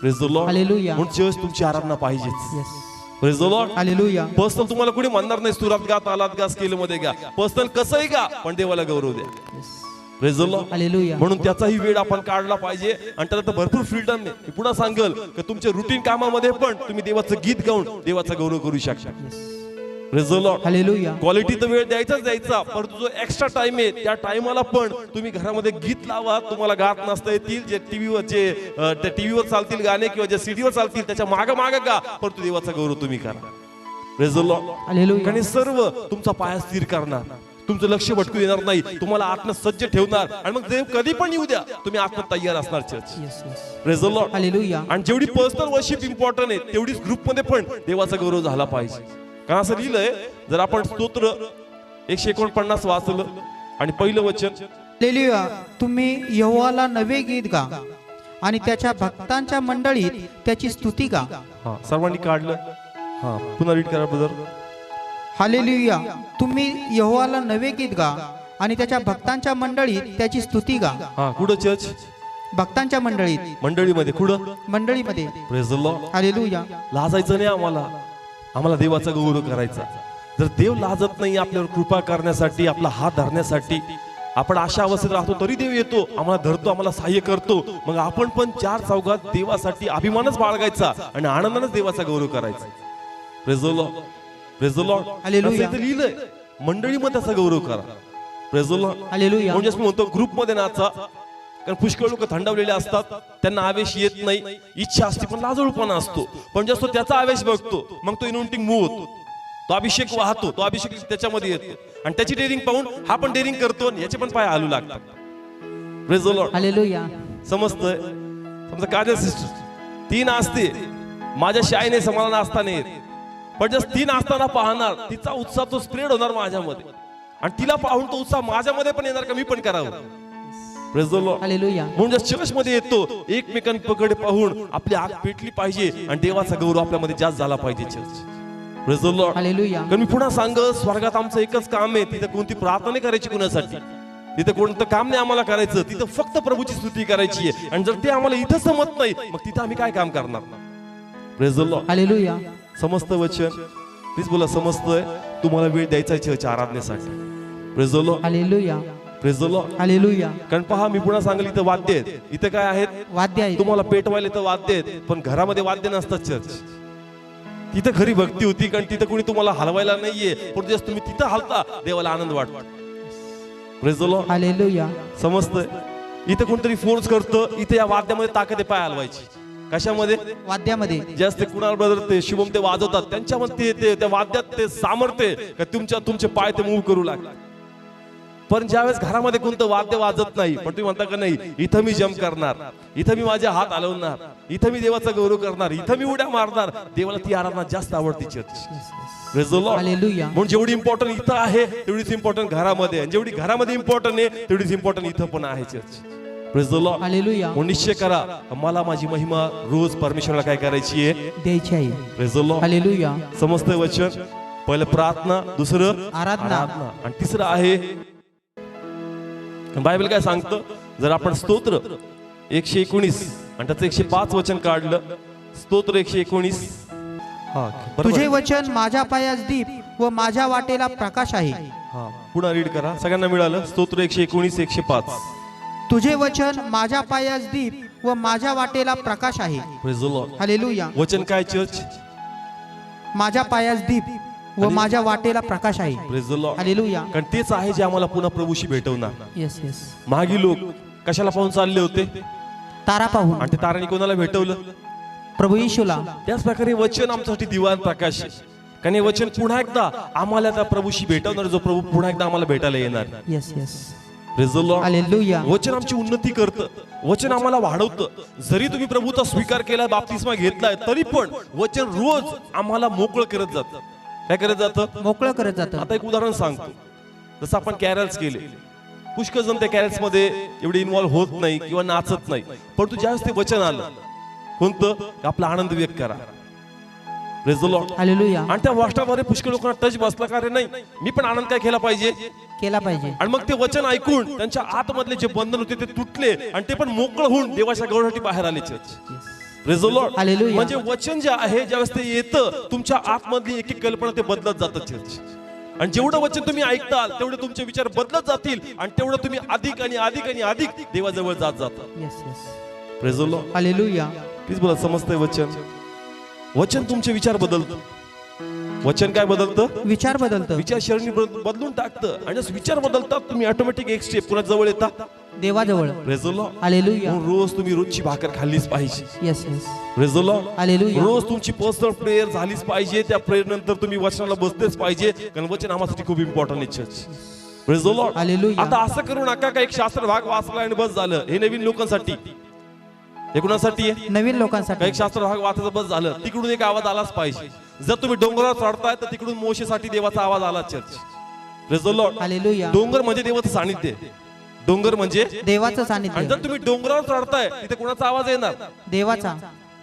Praise the Lord. हालेलुया. म्हणजे तुमची आराधना पाहिजेच. Yes. Praise the Lord. Hallelujah. Personal तुम्हाला कोणी म्हणणार नाही सुरात गा, तालात गा, स्केल मध्ये गा. पर्सनल कसंही गा पण देवाला गौरव द्या. Yes. Praise the Lord. Hallelujah. म्हणून त्याचाही वेळ आपण काढला पाहिजे, आणि त्याला भरपूर फ्रीडम आहे. मी पुन्हा सांगेल की तुमच्या रुटीन कामामध्ये पण तुम्ही देवाचं गीत गाऊन देवाचा गौरव करू शकता. Praise the Lord. Hallelujah. Quality तर वेळ द्यायचा, परंतु जो एक्स्ट्रा टाइम आहे त्या टाइमाला पण तुम्ही घरामध्ये गीत लावा. तुम्हाला गात नसता येतील, जे टीव्हीवर चालतील गाणे किंवा जे सीडीवर चालतील त्याच्या माग गा, परंतु देवाचा गौरव तुम्ही करा. Praise the Lord. हालेलुया. कारण सर्व तुमचा पाया स्थिर करणार, तुमचं लक्ष भटकू देणार नाही, तुम्हाला आत्म सज्ज ठेवणार, आणि मग देव कधी पण येऊ द्या तुम्ही आत्म तयार असणार church. Yes yes. Praise the Lord. Hallelujah. आणि जेवढी पर्सनल वर्शिप इम्पॉर्टंट आहे तेवढीच ग्रुप मध्ये पण देवाचा गौरव झाला पाहिजे. कारण असं लिहिलंय, जर आपण स्तोत्र 149 वाचलं आणि पहिलं वचन, हालेलुया. तुम्ही यहोवाला नवे गीत गा आणि त्याच्या भक्तांच्या मंडळीत त्याची स्तुती गा. हा सर्वांनी काढलं. हा पुन्हा रीड करा ब्रदर. हालेलुया. तुम्ही यहोवाला नवे गीत गा आणि त्याच्या भक्तांच्या मंडळीत त्याची स्तुती गा. हा कुठं चर्च? भक्तांच्या मंडळीत. मंडळीमध्ये. कुठं? मंडळीमध्ये. Praise the Lord. हालेलुया. लाजायचं नाही आम्हाला देवाचा गौरव करायचा. जर देव लाजत नाही आपल्यावर कृपा करण्यासाठी, आपला हात धरण्यासाठी, आपण अशा अवस्थेत राहतो तरी देव येतो, आम्हाला धरतो, आम्हाला सहाय्य करतो, मग आपण पण चार चौघात देवासाठी अभिमानच बाळगायचा आणि आनंदानेच देवाचा गौरव करायचा. Praise the Lord. Praise the Lord. Hallelujah. असं लिहिलंय, मंडळीमध्ये त्याचा गौरव करा. Praise the Lord. हालेलुया. म्हणजे मी म्हणतो ग्रुपमध्ये नाचा, कारण पुष्कळ लोक थंडावलेले असतात, त्यांना आवेश येत नाही, इच्छा असते पण लाजळूपणा असतो, पण जास्त त्याचा आवेश बघतो मग तो इनोंटिंग मूव्ह होतो, तो अभिषेक वाहतो, तो अभिषेक त्याच्यामध्ये येतो, आणि त्याची डेअरिंग पाहून हा पण डेअरिंग करतो, याचे पण पाय हालू लागतात. Praise the Lord. हालेलुया. समजतंय? समजा काजल सिस्टर 3 असते, माझ्याशी आई नाही समाधान असताना येत, पण जस्ट 3 असताना पाहणार तिचा उत्साह तो स्प्रेड होणार माझ्यामध्ये, आणि तिला पाहून तो उत्साह माझ्यामध्ये पण येणार का मी पण करावं. Praise the Lord. हालेलुया. म्हणून चर्च मध्ये येतो एकमेकांकडे पाहून आपली आग पेटली पाहिजे आणि देवाचा गौरव आपल्यामध्ये जास्त झाला पाहिजे church. Praise the Lord. Hallelujah. कारण मी पुन्हा सांग, स्वर्गात आमचं एकच काम आहे, तिथे कोणती प्रार्थना नाही करायची कुणासाठी, तिथे कोणतं काम नाही आम्हाला करायचं, तिथं फक्त प्रभूची स्तुती करायची आहे, आणि जर ते आम्हाला इथं समजत नाही मग तिथं आम्ही काय काम करणार. Praise the Lord. हालेलुया. समस्त वचन प्लीज बोला समजतंय. तुम्हाला वेळ द्यायचा चर्च आराधनेसाठी. Praise the Lord. Hallelujah. Praise the Lord. Hallelujah. कारण पहा, मी पुन्हा सांगेल, इथं वाद्य आहेत, इथं काय आहेत? वाद्य आहे. तुम्हाला पेटवायला इथं वाद्य आहेत, पण घरामध्ये वाद्य नसतात चर्च. तिथं खरी भक्ती होती, कारण तिथं कोणी तुम्हाला हलवायला नाहीये, पण जस्ट तुम्ही तिथं हलता देवाला आनंद वाटतो. Praise the Lord. हालेलुया. समजतंय? इथं कोणतरी फोर्स करतं, इथे या वाद्यामध्ये ताकद आहे पाय हलवायची. कशामध्ये? वाद्यामध्ये. जास्त कुणाल ब्रदर ते शुभम ते वाजवतात, त्यांच्यामध्ये ते त्या वाद्यात ते सामर्थ्य का तुमचे पाय ते मूव्ह करू लागतात. पण ज्यावेळेस घरामध्ये कोणतं वाद्य वाजत नाही, पण तुम्ही म्हणता का नाही, इथं मी जम्प करणार, इथं मी माझे हात हलवणार, इथं मी देवाचा गौरव करणार, इथं मी उड्या मारणार, देवाला ती आराधना जास्त आवडते church. Praise the Lord. Hallelujah. म्हणून जेवढी इम्पॉर्टंट इथं आहे तेवढीच इम्पॉर्टंट घरामध्ये, आणि जेवढी घरामध्ये इम्पॉर्टंट आहे तेवढीच इम्पॉर्टंट इथं पण आहे church. Praise the Lord. Hallelujah. म्हणून निश्चय करा, मला माझी महिमा रोज परमेश्वराला काय करायची आहे? द्यायची आहे. Praise the Lord. हालेलुया. समजतंय वचन? पहिलं प्रार्थना, दुसरं आराधना, आणि तिसरं आहे बायबल काय सांगतं, जर आपण स्तोत्र 119 आणि त्याचं 105 वचन काढलं, स्तोत्र 119, तुझे वचन माझ्या पायास दीप व माझ्या वाटेला प्रकाश आहे. पुन्हा रीड करा, सगळ्यांना मिळालं. स्तोत्र 119 105. तुझे वचन माझ्या पायास दीप व माझ्या वाटेला प्रकाश आहे. Praise the Lord. हालेलुया. वचन काय चर्च? माझ्या पायास दीप व माझ्या वाटेला प्रकाश आहे. Praise the Lord. हालेलुया. कारण तेच आहे जे आम्हाला पुन्हा प्रभूशी भेटवणार. Yes yes. मागी लोक कशाला पाहून चालले होते? तारा पाहून. आणि ते ताराने कोणाला भेटवलं? प्रभू येशूला. त्याच प्रकारे वचन आमच्यासाठी दिवाण प्रकाश आहे. कारण हे वचन पुन्हा एकदा आम्हाला त्या प्रभूशी भेटवणार, जो प्रभू पुन्हा एकदा आम्हाला भेटायला येणार. Yes yes. Praise the Lord. Hallelujah. वचन आमची उन्नती करतं, वचन आम्हाला वाढवतं. जरी तुम्ही प्रभूचा स्वीकार केला, बाप्तिस्मा घेतलाय, तरी पण वचन रोज आम्हाला मोकळं करत जातं. काय करत जातं? मोकळं करत जातं. आता एक उदाहरण सांगतो. जसं आपण कॅरल्स केले, पुष्कळ जण त्या कॅरल्स मध्ये एवढे इन्व्हॉल्व होत नाही किंवा नाचत नाही, परंतु ज्यावेळेस ते वचन आलं कोणतं, आपला आनंद व्यक्त करा. Praise the Lord. हालेलुया. आणि त्या वाष्टाद्वारे पुष्कळ लोकांना टच बसला, का रे नाही मी पण आनंद काय केला पाहिजे, केला पाहिजे. आणि मग ते वचन ऐकून त्यांच्या आतमधले जे बंधन होते ते तुटले आणि ते पण मोकळ होऊन देवाच्या गौरवासाठी बाहेर आले. Church. Praise the Lord. Hallelujah. म्हणजे वचन जे आहे ज्यावेळेस ते येतं, तुमच्या आतमधली एक एक कल्पना ते बदलत जातं. चर्च. आणि जेवढं वचन तुम्ही ऐकताल तेवढे तुमचे विचार बदलत जातील आणि तेवढं तुम्ही अधिक आणि अधिक आणि अधिक देवाजवळ जात जाता. Yes yes. Praise the Lord. Hallelujah. Please बोला, समजतंय वचन? वचन तुमचे विचार बदलतं. वचन काय बदलतं? विचार बदलतं. विचारसरणी बदलून टाकतं. आणि जसं विचार बदलतात तुम्ही ऑटोमॅटिक एक स्टेप पुन्हा जवळ येता देवाजवळ. Praise the Lord. हालेलुया. रोज तुम्ही रोजची भाकर खाल्लीच पाहिजे. Yes yes. Praise the Lord. Hallelujah. रोज तुमची पर्सनल प्रेयर झालीच पाहिजे. त्या प्रेयर नंतर तुम्ही वचनाला बसतेच पाहिजे, कारण वचन आम्हासाठी खूप इम्पॉर्टंट आहे. Church. Praise the Lord. Hallelujah. आता असं करू नका का एक शास्त्र भाग वाचला आणि बस झालं. हे नवीन लोकांसाठी, हे कुणासाठी आहे? नवीन लोकांसाठी. एक शास्त्र भाग वाचायचं बस झालं. तिकडून एक आवाज आलाच पाहिजे. जर तुम्ही डोंगरावर चढताय तर तिकडून मोशेसाठी देवाचा आवाज आला. Church. Praise the Lord. Hallelujah. डोंगर म्हणजे देवाचं सानिध्य. डोंगर म्हणजे देवाचं आणि सानिध्य. जर तुम्ही डोंगरावर चढताय तिथे कोणाचा आवाज येणार? देवाचा.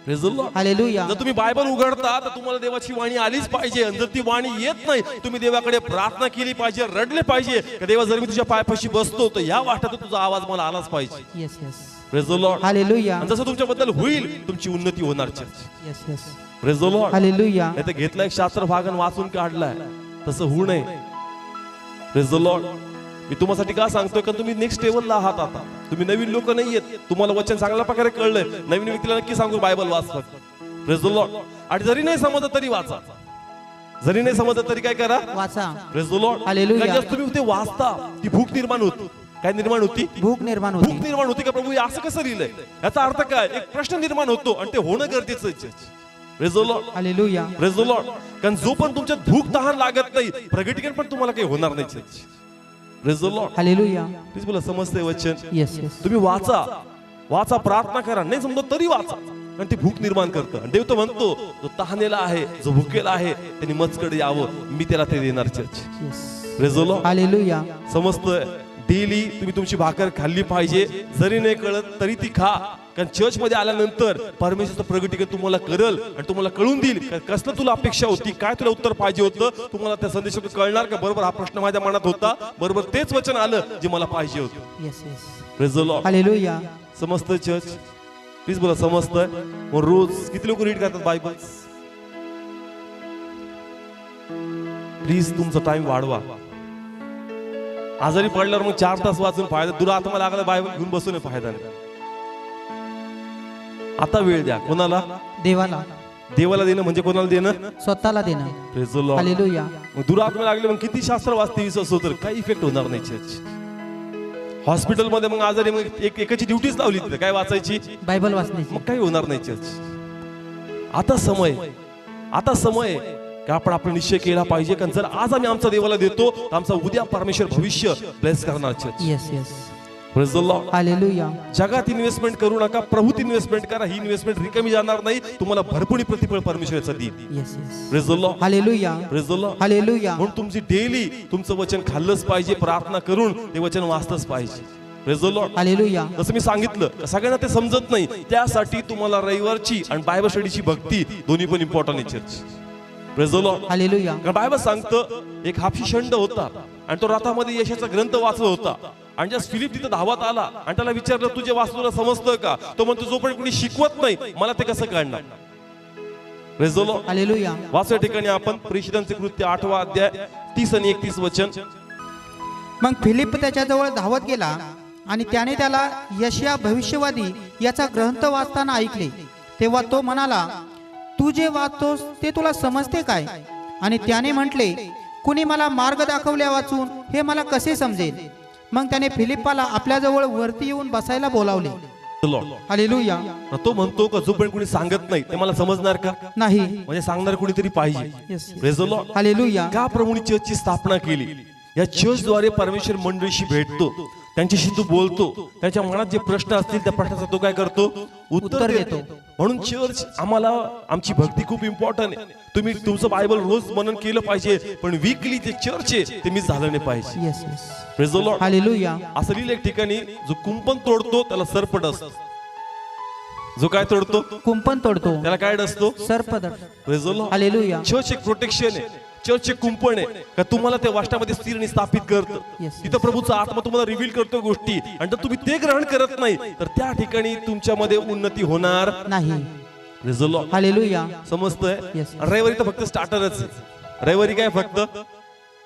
Praise the Lord. हालेलुया. जर तुम्ही बायबल उघडता तर तुम्हाला देवाची वाणी आलीच पाहिजे. आणि जर ती वाणी येत नाही, तुम्ही देवाकडे प्रार्थना केली पाहिजे, रडले पाहिजे की देवा जर मी तुझ्या पायापाशी बसतो तर या वाटत तुझा आवाज मला आलाच पाहिजे. Yes yes. Praise the Lord. Hallelujah. आणि जसं तुमच्याबद्दल होईल तुमची उन्नती होणार. Church. Yes yes. Praise the Lord. Hallelujah. नाही तर घेतला एक शास्त्र भाग आणि वाचून काढलाय, तसं होऊ नये. Praise the Lord. मी तुम्हासाठी का सांगतोय, कारण तुम्ही नेक्स्ट लेवलला आहात. आता तुम्ही नवीन लोक नाहीयेत. तुम्हाला वचन चांगल्या प्रकारे कळलंय. नवीन व्यक्तीला नक्की सांगू बायबल वाचा. Praise the Lord. आणि जरी नाही समजत तरी वाचा. जरी नाही समजत तरी काय करा, वाचा. Praise the Lord. हालेलुया. कारण तुम्ही ते वाचता ती भूक निर्माण होती. काय निर्माण होती? भूक निर्माण भूक होती. निर्माण होती का प्रभू हे असं कसं लिहिलंय, याचा अर्थ काय? एक प्रश्न निर्माण होतो आणि ते होणं गरजेचं आहे. Praise the Lord. Hallelujah. Praise the Lord. कारण जो पण तुमच्यात भूक तहान लागत नाही, प्रगटीकरण पण तुम्हाला काही होणार नाही. Church. Praise the Lord. Hallelujah. Please बोला, समजतंय वचन? Yes yes. तुम्ही वाचा, वाचा, प्रार्थना करा. नाही समजत तरी वाचा, कारण ती भूक निर्माण करतं. आणि देव तो म्हणतो, जो तहानेला आहे, जो भुकेला आहे, त्यांनी मजकडे यावं, मी त्याला ते देणार. Church. Yes. Praise the Lord. Hallelujah. समजतंय? डेली तुम्ही तुमची भाकर खाल्ली पाहिजे. जरी नाही कळत तरी ती खा, कारण चर्च मध्ये आल्यानंतर परमेश्वरचं प्रगटीकरण तुम्हाला करल आणि तुम्हाला कळून देईल कसलं तुला अपेक्षा होती, काय तुला उत्तर पाहिजे होतं. तुम्हाला त्या संदेशातून कळणार का बरोबर हा प्रश्न माझ्या मनात होता, बरोबर तेच वचन आलं जे मला पाहिजे होतं. Yes yes. Praise the Lord. Hallelujah. समजतंय चर्च? प्लीज बोला, समजतंय? मग रोज किती लोक रीड करतात बायबल? प्लीज तुमचा टाइम वाढवा. आजारी पडल्यावर मग 4 तास वाचून फायदा, दुरात्मा लागला बायबल घेऊन बसून फायदा नाही. आता वेळ द्या. कोणाला? देवाला. देवाला देणं म्हणजे कोणाला देणं? स्वतःला देणं. Praise the Lord. हालेलुया. मग दुरात्मा लागले मग किती शास्त्र वाचते 20 असो तर काही इफेक्ट होणार नाही. चर्च. हॉस्पिटलमध्ये मग आजारी मग एकाची ड्युटीच लावली तिथे काय वाचायची? बायबल वाचण्याची. मग काही होणार नाही. चर्च. आता समय की आपण आपला निश्चय केला पाहिजे, कारण जर आज आम्ही आमचा देवाला देतो तर आमचा उद्या परमेश्वर भविष्य ब्लेस करणार. Church. Yes yes. Praise the Lord. Hallelujah. जगात इन्व्हेस्टमेंट करू नका, प्रभूत इन्व्हेस्टमेंट करा. ही इन्व्हेस्टमेंट रिकामी जाणार नाही, तुम्हाला भरपूर प्रतिफळ परमेश्वराचं देईल. Yes yes. Praise the Lord. Hallelujah. Praise the Lord. Hallelujah. म्हणून तुमची डेली तुमचं वचन खाल्लंच पाहिजे, प्रार्थना करून ते वचन वाचतच पाहिजे. Praise the Lord. हालेलुया. जसं मी सांगितलं सगळ्यांना ते समजत नाही, त्यासाठी तुम्हाला रविवारची आणि बायबल स्टडीची भक्ती दोन्ही पण इम्पॉर्टंट आहे. Church. Praise the Lord. Hallelujah. कारण बायबल सांगतं एक हापशी षंड होता आणि तो रथामध्ये यशाचा ग्रंथ वाचत होता आणि ज्या फिलिप तिथं धावत आला आणि त्याला विचारलं तुझे वास्तू तुला समजतं का? तो म्हणतो जोपर्यंत कोणी शिकवत नाही मला ते कसं कळणार. Praise the Lord. हालेलुया. वाचल्या ठिकाणी आपण प्रेषितांचे कृत्य 8वा अध्याय 30 आणि 31 वचन. मग फिलिप त्याच्याजवळ धावत गेला आणि त्याने त्याला यशया भविष्यवादी याचा ग्रंथ वाचताना ऐकले. तेव्हा तो म्हणाला, तू जे वाचतोस ते तुला समजते काय? आणि त्याने म्हटले, कुणी मला मार्ग दाखवल्या वाचून हे मला कसे समजेल? मग त्याने फिलिप्पाला आपल्याजवळ वरती येऊन बसायला बोलावले. हालेलुया. तो म्हणतो का जोपर्यंत कोणी सांगत नाही ते मला समजणार का? नाही. म्हणजे सांगणार कोणीतरी पाहिजे. Praise the Lord. हालेलुया. का प्रभूने चर्चची स्थापना केली? या चर्चद्वारे परमेश्वर मंडळीशी भेटतो, त्यांच्याशी तू बोलतो, त्यांच्या मनात जे प्रश्न असतील त्या प्रश्नाचा तो काय करतो? उत्तर देतो. म्हणून चर्च आम्हाला, आमची भक्ती खूप इम्पॉर्टंट आहे. तुम्ही तुमचं बायबल रोज मनन केलं पाहिजे, पण वीकली जे चर्च आहे ते मिस झालं नाही पाहिजे. Praise the Lord. हालेलुया. असं लिहिलं एक ठिकाणी, जो कुंपण तोडतो त्याला सरपट असतो. जो काय तोडतो? कुंपण तोडतो त्याला काय असतो? सर्पदंड. Praise the Lord. Hallelujah. Church एक प्रोटेक्शन आहे, चर्च एक कुंपण आहे का तुम्हाला त्या वाष्टामध्ये स्थिर आणि स्थापित करतं. तिथं प्रभूचा आत्मा तुम्हाला रिव्हील करतो गोष्टी, आणि जर तुम्ही ते ग्रहण करत नाही तर त्या ठिकाणी तुमच्यामध्ये उन्नती होणार नाही. Praise the Lord. हालेलुया. समजतंय? Yes. रविवारी तर फक्त स्टार्टरच आहे. रविवारी काय फक्त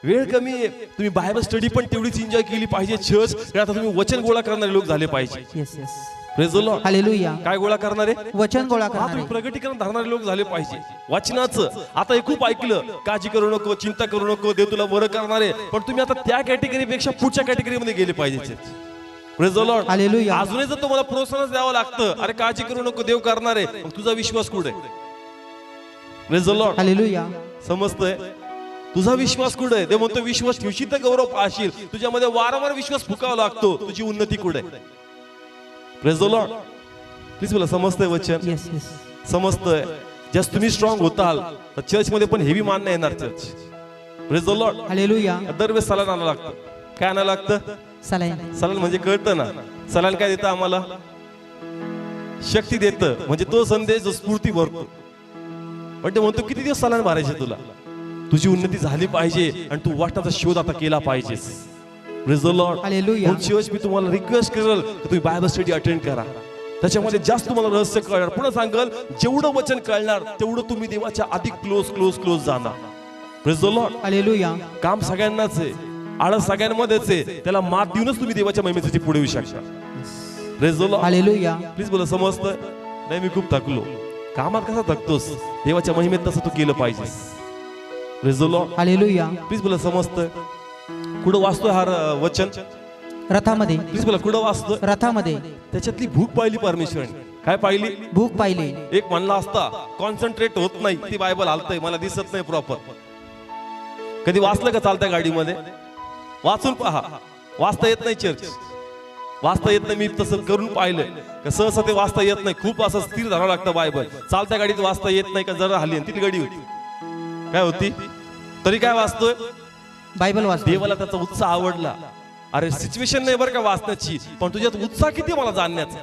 वेळ कमी आहे. तुम्ही बायबल स्टडी पण तेवढीच एन्जॉय केली पाहिजे. चर्च आता तुम्ही वचन गोळा करणारे लोक झाले पाहिजे. Yes yes. Praise the Lord. Hallelujah. काय गोळा करणारे? वचन गोळा तुम्ही करणारे. प्रगटीकरण धरणारे लोक झाले पाहिजे वाचनाचं. आता हे खूप ऐकलं, काळजी करू नको, चिंता करू नको, देव तुला बरं करणार आहे. पण तुम्ही आता त्या कॅटेगरीपेक्षा पुढच्या कॅटेगरीमध्ये गेले पाहिजे. Praise the Lord. हालेलुया. अजूनही जर तुम्हाला प्रोत्साहन द्यावं लागतं, अरे काळजी करू नको, देव करणार आहे, मग तुझा विश्वास कुठे? Praise the Lord. हालेलुया. समजतंय? तुझा विश्वास कुठे आहे? देव म्हणतो विश्वास ठेवशील तर गौरव पाहशील. तुझ्यामध्ये वारंवार विश्वास फुकावा लागतो. तुझी उन्नती कुठे? Praise the Lord. प्लीज बोला, समजतंय वचन? Yes yes. समजतंय? जस्ट तुम्ही स्ट्रॉंग होताल तर चर्च मध्ये पण हेवी मान नाही येणार church. Praise the Lord. Hallelujah. दरवेळेस सलान आणावं लागतं. काय आणावं लागतं? सलाईन. सलान म्हणजे कळतं ना. सलान काय देतं आम्हाला? शक्ती देतं. म्हणजे तो संदेश जो स्फूर्ती भरतो. पण ते म्हणतो किती दिवस सलान भरायचे तुला? तुझी उन्नती झाली पाहिजे आणि तू वाटण्याचा शोध आता केला पाहिजेस. Praise the Lord. Hallelujah. Church मी तुम्हाला रिक्वेस्ट करेल की तुम्ही बायबल स्टडी अटेंड करा. त्याच्यामध्ये जास्त तुम्हाला रहस्य कळणार. पुन्हा सांगाल जेवढं वचन कळणार तेवढं तुम्ही देवाच्या अधिक क्लोज जाणार. Praise the Lord. हालेलुया. काम सगळ्यांनाच आहे, आळस सगळ्यांमध्येच आहे. त्याला मात देऊनच तुम्ही देवाच्या महिमेसाठी पुढे येऊ शकता. Praise the Lord. Hallelujah. Please बोला, समजतंय? नाही मी खूप थकलो. कामात कसा थकतोस? देवाच्या महिमेत तसं तू केलं पाहिजेस. Praise the Lord. Hallelujah. Please बोला, समजतंय? कुठं वाचतोय हा वचन? रथामध्ये. प्लीज बोला, कुठं वाचतोय? रथामध्ये. त्याच्यातली भूक पाहिली परमेश्वराने. काय पाहिली? भूक पाहिली. एक म्हणला असता कॉन्सन्ट्रेट होत नाही, ती बायबल हालतंय, मला दिसत नाही प्रॉपर. कधी वाचलं का चालत्या गाडीमध्ये? वाचून पहा. वाचता येत नाही चर्च, वाचता येत नाही. मी तसं करून पाहिलं. सहसा ते वाचता येत नाही. खूप असं स्थिर धरावं लागतं बायबल. चालत्या गाडीत वाचता येत नाही का? जरा हल्ली ती गाडी होती, काय होती तरी काय वाचतोय? बायबल वाच. देवाला त्याचा उत्साह आवडला. अरे सिच्युएशन नाही बरं का वाचण्याची, पण तुझ्यात उत्साह किती मला जाणण्याचा.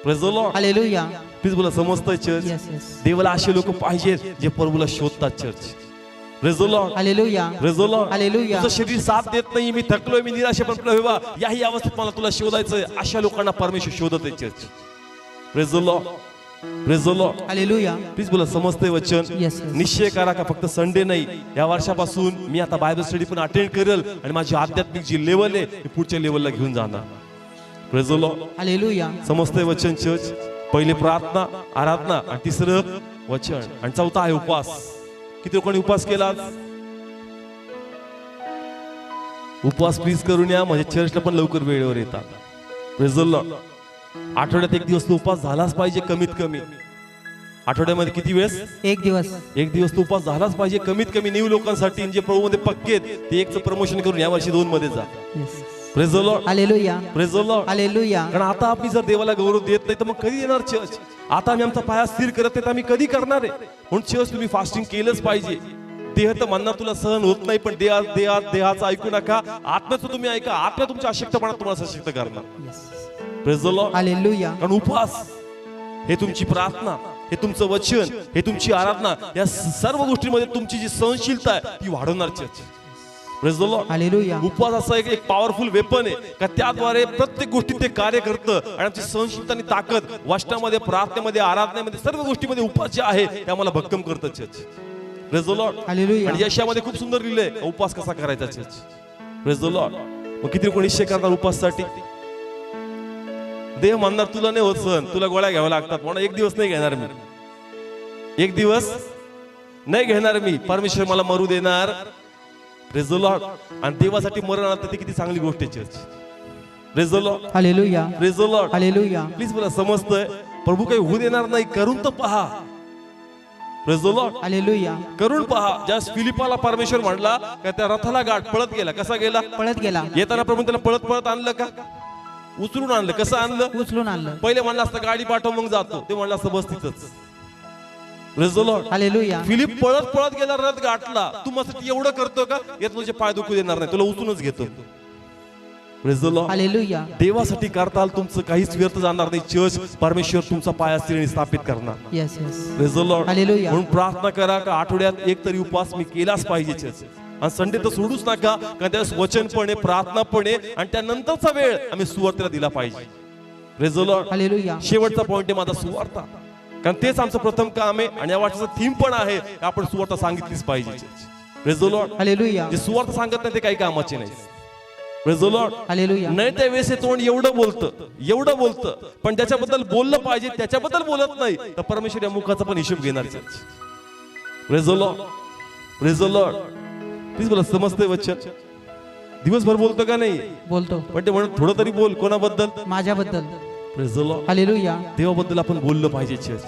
Praise the Lord. Hallelujah. Please बोला, समजतंय चर्च? Yes yes. देवाला असे लोक पाहिजेत जे प्रभूला शोधतात church. Praise the Lord. Hallelujah. Praise the Lord. Hallelujah. तुझं शरीर साथ देत नाही, मी थकलोय, मी निराश आहे, पण प्रभू याही अवस्थेत मला तुला शोधायचंय. अशा लोकांना परमेश्वर शोधत आहे church. Praise the Lord. Praise the Lord. Hallelujah. Please बोला, समजतंय वचन? Yes, yes. निश्चय करा का फक्त संडे नाही, या वर्षापासून मी आता बायबल स्टडी पण अटेंड करेल आणि माझी आध्यात्मिक जी लेवल आहे मी पुढच्या लेवलला घेऊन जाणार. Praise the Lord. हालेलुया. समजतंय वचन चर्च? पहिले प्रार्थना, आराधना, आणि तिसरं वचन, आणि चौथा आहे उपवास. किती लोकांनी उपवास केला? उपवास प्लीज करून या, म्हणजे चर्चला पण लवकर वेळेवर येतात. Praise the Lord. आठवड्यात एक दिवस तो उपवास झालाच पाहिजे कमीत कमी. आठवड्यामध्ये किती वेळेस? एक दिवस. एक दिवस तो उपवास झालाच पाहिजे कमीत कमी. न्यू लोकांसाठी जे प्रभूमध्ये पक्के आहेत ते एकचं प्रमोशन करून या वर्षी 2 मध्ये जा. Praise the Lord. Hallelujah. Praise the Lord. Hallelujah. कारण आता आम्ही जर देवाला गौरव देत नाही तर मग कधी येणार चर्च? आता आम्ही आमचा पाया स्थिर करत नाही तर आम्ही कधी करणार आहे? म्हणून चर्च तुम्ही फास्टिंग केलंच पाहिजे. देह तर म्हणणार तुला सहन होत नाही, पण देहाचं ऐकू नका, आत्म्याचं तुम्ही ऐका. आत्म्या तुमच्या अशक्तपणात तुम्हाला सशक्त करणार. Praise the Lord. हालेलुया. कारण उपवास हे तुमची प्रार्थना, हे तुमचं वचन, हे तुमची आराधना, या सर्व गोष्टींमध्ये तुमची जी सहनशीलता आहे ती वाढवणार church. Praise the Lord. Hallelujah. उपवास असा एक पॉवरफुल वेपन आहे का त्याद्वारे प्रत्येक गोष्टीत ते कार्य करतं आणि आमची सहनशीलता आणि ताकद वाचनामध्ये, प्रार्थनेमध्ये, आराधनेमध्ये, सर्व गोष्टीमध्ये उपवास जे आहे ते आम्हाला भक्कम करतं church. Praise the Lord. Hallelujah. आणि यशामध्ये खूप सुंदर लिहिलंय उपवास कसा करायचा चर्च. Praise the Lord. मग किती कोणी निश्चय करणार उपवासासाठी? देव म्हणणार तुला नाही होत सण, तुला गोळ्या घ्याव्या लागतात म्हणून एक दिवस नाही घेणार मी, एक दिवस नाही घेणार मी, परमेश्वर मला मरू देणार. Praise the Lord. आणि देवासाठी मरण आलं ते किती चांगली गोष्ट आहे church. Praise the Lord. Hallelujah. Praise the Lord. Hallelujah. Please मला समजतंय प्रभू काही होऊ देणार नाही, करून तर पहा. Praise the Lord. हालेलुया. करून पहा. ज्या फिलिपाला परमेश्वर म्हणला का त्या रथाला गाठ, पळत गेला. कसा गेला? पळत गेला. येताना प्रभू त्याला पळत पळत आणलं का? उचलून आणलं. कसं आणलं? उचलून आणलं. पहिले म्हणलं असतं गाडी पाठव मग जातो, ते म्हणलं असतं बस तिथंच. Praise the Lord. Hallelujah. Philip पळत पळत गेला, रथ गाठला. तू माझ्यासाठी एवढं करतो का? यात तुझे पाय दुखू देणार नाही, तुला उचलूनच घेतो. Praise the Lord. हालेलुया. देवासाठी करताल तुमचं काहीच व्यर्थ जाणार नाही. चर्च परमेश्वर तुमचा पायास्त्रीने स्थापित करणार. Yes yes. Praise the Lord. Hallelujah. म्हणून प्रार्थना करा का आठवड्यात एक तरी उपवास मी केलाच पाहिजे चर्च. आणि संडे तर सोडूच नका, कारण त्यावेळेस वचन पण आहे, प्रार्थना पण आहे आणि त्यानंतरचा वेळ आम्ही सुवार्तेला दिला पाहिजे. Praise the Lord. हालेलुया. शेवटचा पॉइंट आहे माझा सुवार्ता, कारण तेच आमचं प्रथम काम आहे आणि या वर्षाचा थीम पण आहे आपण सुवार्ता सांगितलीच पाहिजे church. Praise the Lord. Hallelujah. जे सुवार्ता सांगत नाही ते काही कामाचे नाही. Praise the Lord. हालेलुया. नाही त्या वेळेस हे तोंड एवढं बोलतं पण ज्याच्याबद्दल बोललं पाहिजे त्याच्याबद्दल बोलत नाही, तर परमेश्वर या मुखाचा पण हिशोब घेणार church. Praise the Lord. Praise the Lord. Please बोला समजतंय वचन? दिवसभर बोलतो का नाही? बोलतो. पण ते म्हणून थोडं तरी बोल. कोणाबद्दल? माझ्याबद्दल. Praise the Lord. हालेलुया. देवाबद्दल आपण बोललं पाहिजे church.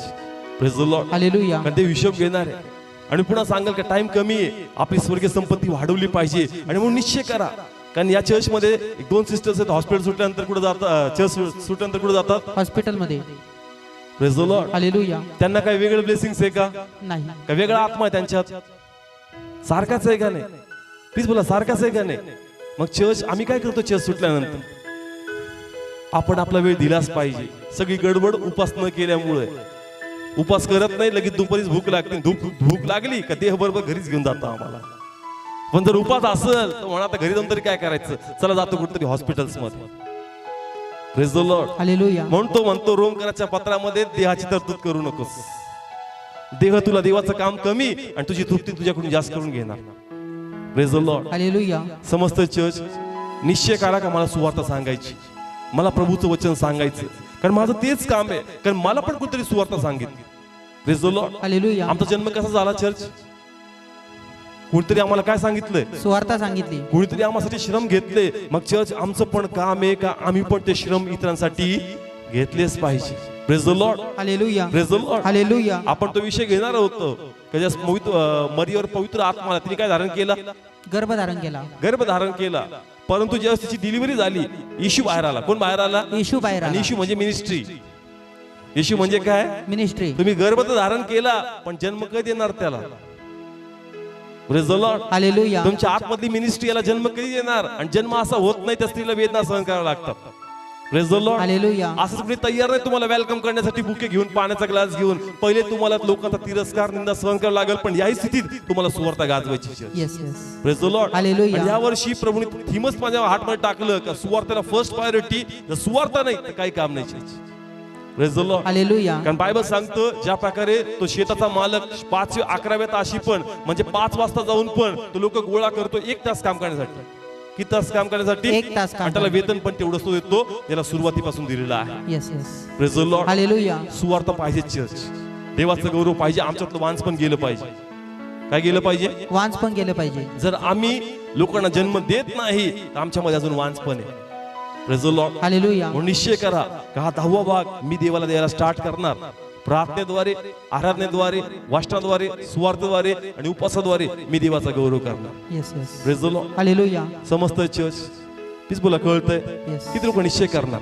Praise the Lord. Hallelujah. कारण ते हिशोब घेणार आहे. आणि पुन्हा सांगाल का टाइम कमी आहे, आपली स्वर्गीय संपत्ती वाढवली पाहिजे आणि म्हणून निश्चय करा. कारण या चर्च मध्ये एक दोन सिस्टर्स आहेत, हॉस्पिटल सुटल्यानंतर कुठे जातात, चर्च सुटल्यानंतर कुठे जातात? हॉस्पिटल मध्ये. Praise the Lord. हालेलुया. त्यांना काही वेगळे ब्लेसिंग्स आहे का? नाही. का वेगळा आत्मा आहे त्यांच्यात? सारखाच आहे का नाही? प्लीज बोला सारखाच आहे का नाही? मग चर्च आम्ही काय करतो चर्च सुटल्यानंतर? आपण आपला वेळ दिलाच पाहिजे. सगळी गडबड उपास न केल्यामुळे. उपास करत नाही, लगेच दुपारीच भूक लागते. भूक लागली का देह बरोबर घरीच घेऊन जातो आम्हाला. पण जर उपास असेल तर म्हणा आता घरी जाऊन तरी काय करायचं, चला जातो कुठेतरी हॉस्पिटल्स मध्ये. Praise the Lord. हालेलुया. म्हणतो रोमकराच्या पत्रामध्ये देहाची तरतूद करू नकोस. देह तुला देवाचं काम कमी आणि तुझी तृप्ती तुझ्याकडून जास्त करून घेणार. Praise the Lord. हालेलुया. समस्त चर्च निश्चय करा का मला सुवार्ता सांगायची, मला प्रभूचं वचन सांगायचं, कारण माझं तेच काम आहे. कारण मला पण कुठेतरी सुवार्ता सांगितली. Praise the Lord. हालेलुया. आमचा जन्म कसा झाला चर्च? कोणतरी आम्हाला काय सांगितलंय? सुवार्ता सांगितली. कोणीतरी आम्हासाठी श्रम घेतले. मग चर्च आमचं पण काम आहे का आम्ही पण ते श्रम इतरांसाठी घेतलेच पाहिजे. Praise the Lord. Hallelujah. Praise the Lord. Hallelujah. आपण तो विषय घेणार होतो की ज्या मरियवर पवित्र आत्मा तिने काय धारण केला? गर्भधारण केला. गर्भधारण केला. परंतु जेव्हा तिची डिलिव्हरी झाली, येशू बाहेर आला. कोण बाहेर आला? येशू बाहेर आणि आला. येशू म्हणजे मिनिस्ट्री. येशू म्हणजे काय? मिनिस्ट्री. तुम्ही गर्भ तर धारण केला पण जन्म कधी येणार त्याला? Praise the Lord. हालेलुया. तुमच्या आतमधली मिनिस्ट्री याला जन्म कधी येणार? आणि जन्म असा होत नाही त्या स्त्रीला वेदना सहन कराव्या लागतात. Praise the Lord. हालेलुया. असं तुम्ही तयार नाही तुम्हाला वेलकम करण्यासाठी बुके घेऊन, पाण्याचा ग्लास घेऊन. पहिले तुम्हाला लोकांचा तिरस्कार, निंदा सहन करावा लागेल, पण याही स्थितीत तुम्हाला सुवार्ता गाजवायची. Yes yes. Praise the Lord. Hallelujah. आणि या वर्षी प्रभूने थीमच माझ्या हार्टमध्ये टाकलं का सुवार्तेला फर्स्ट प्रायोरिटी. जर सुवार्ता नाही तर काही काम नाही. Praise the Lord. हालेलुया. कारण बायबल सांगतं ज्या प्रकारे तो शेताचा मालक 5-11 ताशी पण म्हणजे 5 वाजता जाऊन पण तो लोक गोळा करतो 1 तास काम करण्यासाठी. किती तास काम करण्यासाठी? 1 तास काम. आणि त्याला वेतन पण तेवढंच तो देतो त्याला सुरुवातीपासून दिलेला आहे. Yes yes. Praise the Lord. Hallelujah. सुवार्ता पाहिजे चर्च. देवाचं गौरव पाहिजे. आमच्यातलं वांस पण गेलं पाहिजे. काय गेलं पाहिजे? वांस पण गेलं पाहिजे. जर आम्ही लोकांना जन्म देत नाही तर आमच्यामध्ये अजून वांस पण आहे. Praise the Lord. हालेलुया. म्हणून निश्चय करा का हा 10वा भाग मी देवाला द्यायला स्टार्ट करणार. प्रार्थनेद्वारे, आराधनेद्वारे, वाचनाद्वारे, सुवार्थेद्वारे आणि उपवासाद्वारे मी देवाचा गौरव करणार. Yes yes. Praise the Lord. Hallelujah. समस्त चर्च प्लीज बोला कळतंय? Yes. किती लोक निश्चय करणार?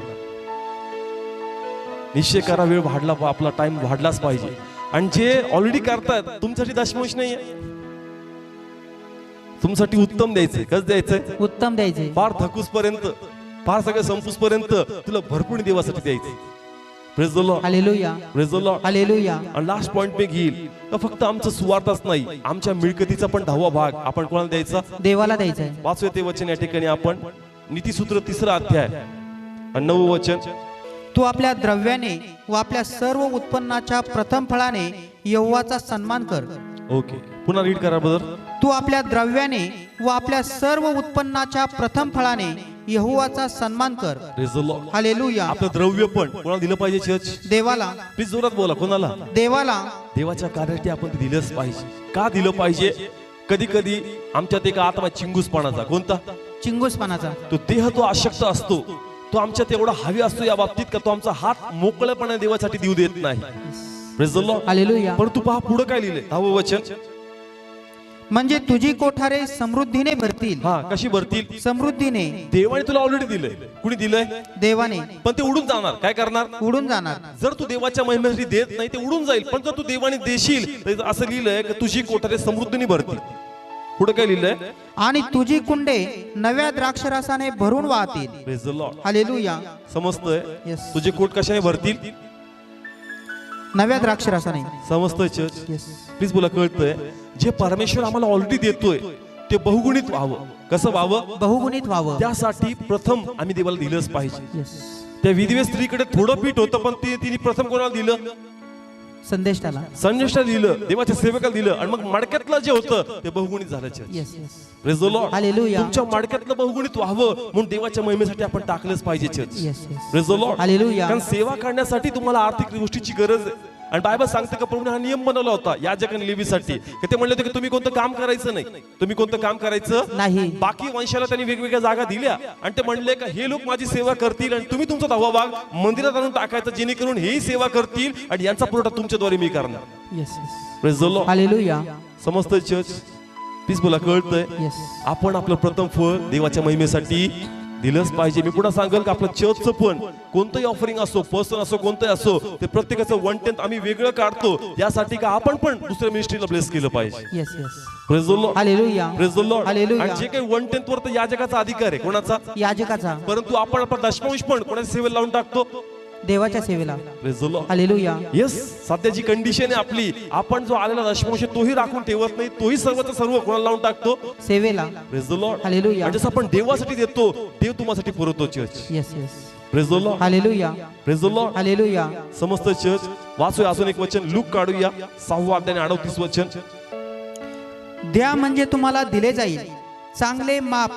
निश्चय करा. वेळ वाढला, आपला टाइम वाढलाच पाहिजे. आणि जे ऑलरेडी करतात तुमच्यासाठी दशमंश नाहीये, तुमच्यासाठी उत्तम द्यायचंय. कसं द्यायचंय? उत्तम द्यायचे. फार थकूस पर्यंत, फार सगळं संपूस पर्यंत तुला भरपूर देवासाठी द्यायचंय. Praise the Lord, hallelujah, praise the Lord. Hallelujah. आणि लास्ट पॉइंट मी घेईल का फक्त आमचं सुवार्थच नाही, आमच्या मिळकतीचा पण 10वा भाग आपण कोणाला द्यायचा? देवाला द्यायचा आहे. वाचूया ते वचन या ठिकाणी आपण, नीतिसूत्र 3 अध्याय आणि 9 वचन. तू आपल्या द्रव्याने व आपल्या सर्व उत्पन्नाच्या प्रथम फळाने यहोवाचा सन्मान कर. ओके, पुन्हा रीड करा ब्रदर. तू आपल्या द्रव्याने व आपल्या सर्व उत्पन्नाच्या प्रथम फळाने यहोवाचा सन्मान कर. Praise the Lord. हालेलुया. आपलं द्रव्य पण कोणाला दिलं पाहिजे चर्च? देवाला, प्लीज जोरात बोला. कोणाला? देवाला. देवाच्या कार्यासाठी आपण ते दिलंच पाहिजे. का दिलं पाहिजे? कधी कधी आमच्यात एक आत्मा चिंगूसपणाचा. कोणता? चिंगूसपणाचा. तो देह तो अशक्त असतो, तो आमच्यात एवढा हवी असतो या बाबतीत का तो आमचा हात मोकळेपणे देवासाठी देऊ देत नाही. Praise the Lord. हालेलुया. परंतु पहा पुढे काय लिहिलंय 10वं वचन. म्हणजे तुझी कोठारे समृद्धीने भरतील. हा, कशी भरतील? समृद्धीने. देवाने तुला ऑलरेडी दिलंय. कुणी दिलंय? देवाने. पण ते उडून जाणार. काय करणार? उडून जाणार. जर तू देवाच्या महिमेसाठी देत नाही ते उडून जाईल. पण जर तू देवाने देशील तर असं लिहिलंय की तुझी कोठारे समृद्धीने भरतील. पुढे काय लिहिलंय? आणि तुझी कुंडे नव्या द्राक्षरसाने भरून वाहतील. Praise the Lord. हालेलुया. समजतंय? Yes. तुझे कोट कशाने भरतील? नव्या द्राक्षरसाने. समजतंय चर्च? Yes. प्लीज बोला. कळतंय? जे परमेश्वर आम्हाला ऑलरेडी देतोय ते बहुगुणित व्हावं. कसं व्हावं? बहुगुणित व्हावं. त्यासाठी प्रथम आम्ही देवाला दिलंच पाहिजे. Yes. त्या विधवे स्त्रीकडे थोडं पीठ होतं पण तिने प्रथम कोणाला दिलं? संदेशाला. संदेशाला दिलं, देवाच्या सेवकाला दिलं. आणि मग मडक्यातलं जे होतं ते बहुगुणित झालं church. Yes, yes. Praise the Lord. Hallelujah. तुमच्या मडक्यातलं बहुगुणित व्हावं म्हणून देवाच्या महिमेसाठी आपण टाकलंच पाहिजे church. Yes, yes. Praise the Lord. Hallelujah. कारण सेवा करण्यासाठी तुम्हाला आर्थिक गोष्टीची गरज आहे. आणि बायबल सांगते का प्रभूने हा नियम बनवला होता याजक आणि लेवीसाठी की ते म्हणले होते की तुम्ही कोणतं काम करायचं नाही. तुम्ही कोणतं काम करायचं नाही. बाकी वंशाला त्यांनी वेगवेगळ्या जागा दिल्या आणि ते म्हणले का हे लोक माझी सेवा करतील आणि तुम्ही तुमचा 10वा भाग मंदिरात आणून टाकायचा जेणेकरून हेही सेवा करतील आणि यांचा पुरवठा तुमच्याद्वारे मी करणार. Yes, yes. Praise the Lord. Hallelujah. समजतंय चर्च? प्लीज बोला. कळतंय? Yes. आपण आपलं प्रथम फळ देवाच्या महिमेसाठी दिलंच पाहिजे. मी पुन्हा सांगेल का आपलं चर्चचं पण कोणतंही ऑफरिंग असो, पर्सन असो, कोणतंही असो, ते प्रत्येकाचं 1/10 आम्ही वेगळं काढतो यासाठी का आपण पण दुसऱ्या मिनिस्ट्रीला ब्लेस केलं पाहिजे. Yes, yes. Praise the Lord. Hallelujah. Praise the Lord. Hallelujah. आणि जे काही 1/10 वर तर याजकाचा अधिकार आहे. कोणाचा? याजकाचा. परंतु आपण आपला दशमांश पण कोणाच्या सेवेला लावून टाकतो? देवाच्या सेवेला. Praise the Lord. Hallelujah. Yes, सध्या जी कंडिशन आहे आपली, आपण जो आलेला दशमांश तोही राखून ठेवत नाही, तोही सर्वचा सर्व कोणाला लावून टाकतो? सेवेला. Praise the Lord. हालेलुया. जसं आपण देवासाठी देतो देव तुम्हासाठी पुरवतो church. Yes, yes. Praise the Lord. Hallelujah. Praise the Lord. Hallelujah. समस्त चर्च. वाचूया अजून एक वचन लूक काढूया 6वा अध्याय 38 वचन. द्या म्हणजे तुम्हाला दिले जाईल, चांगले माप,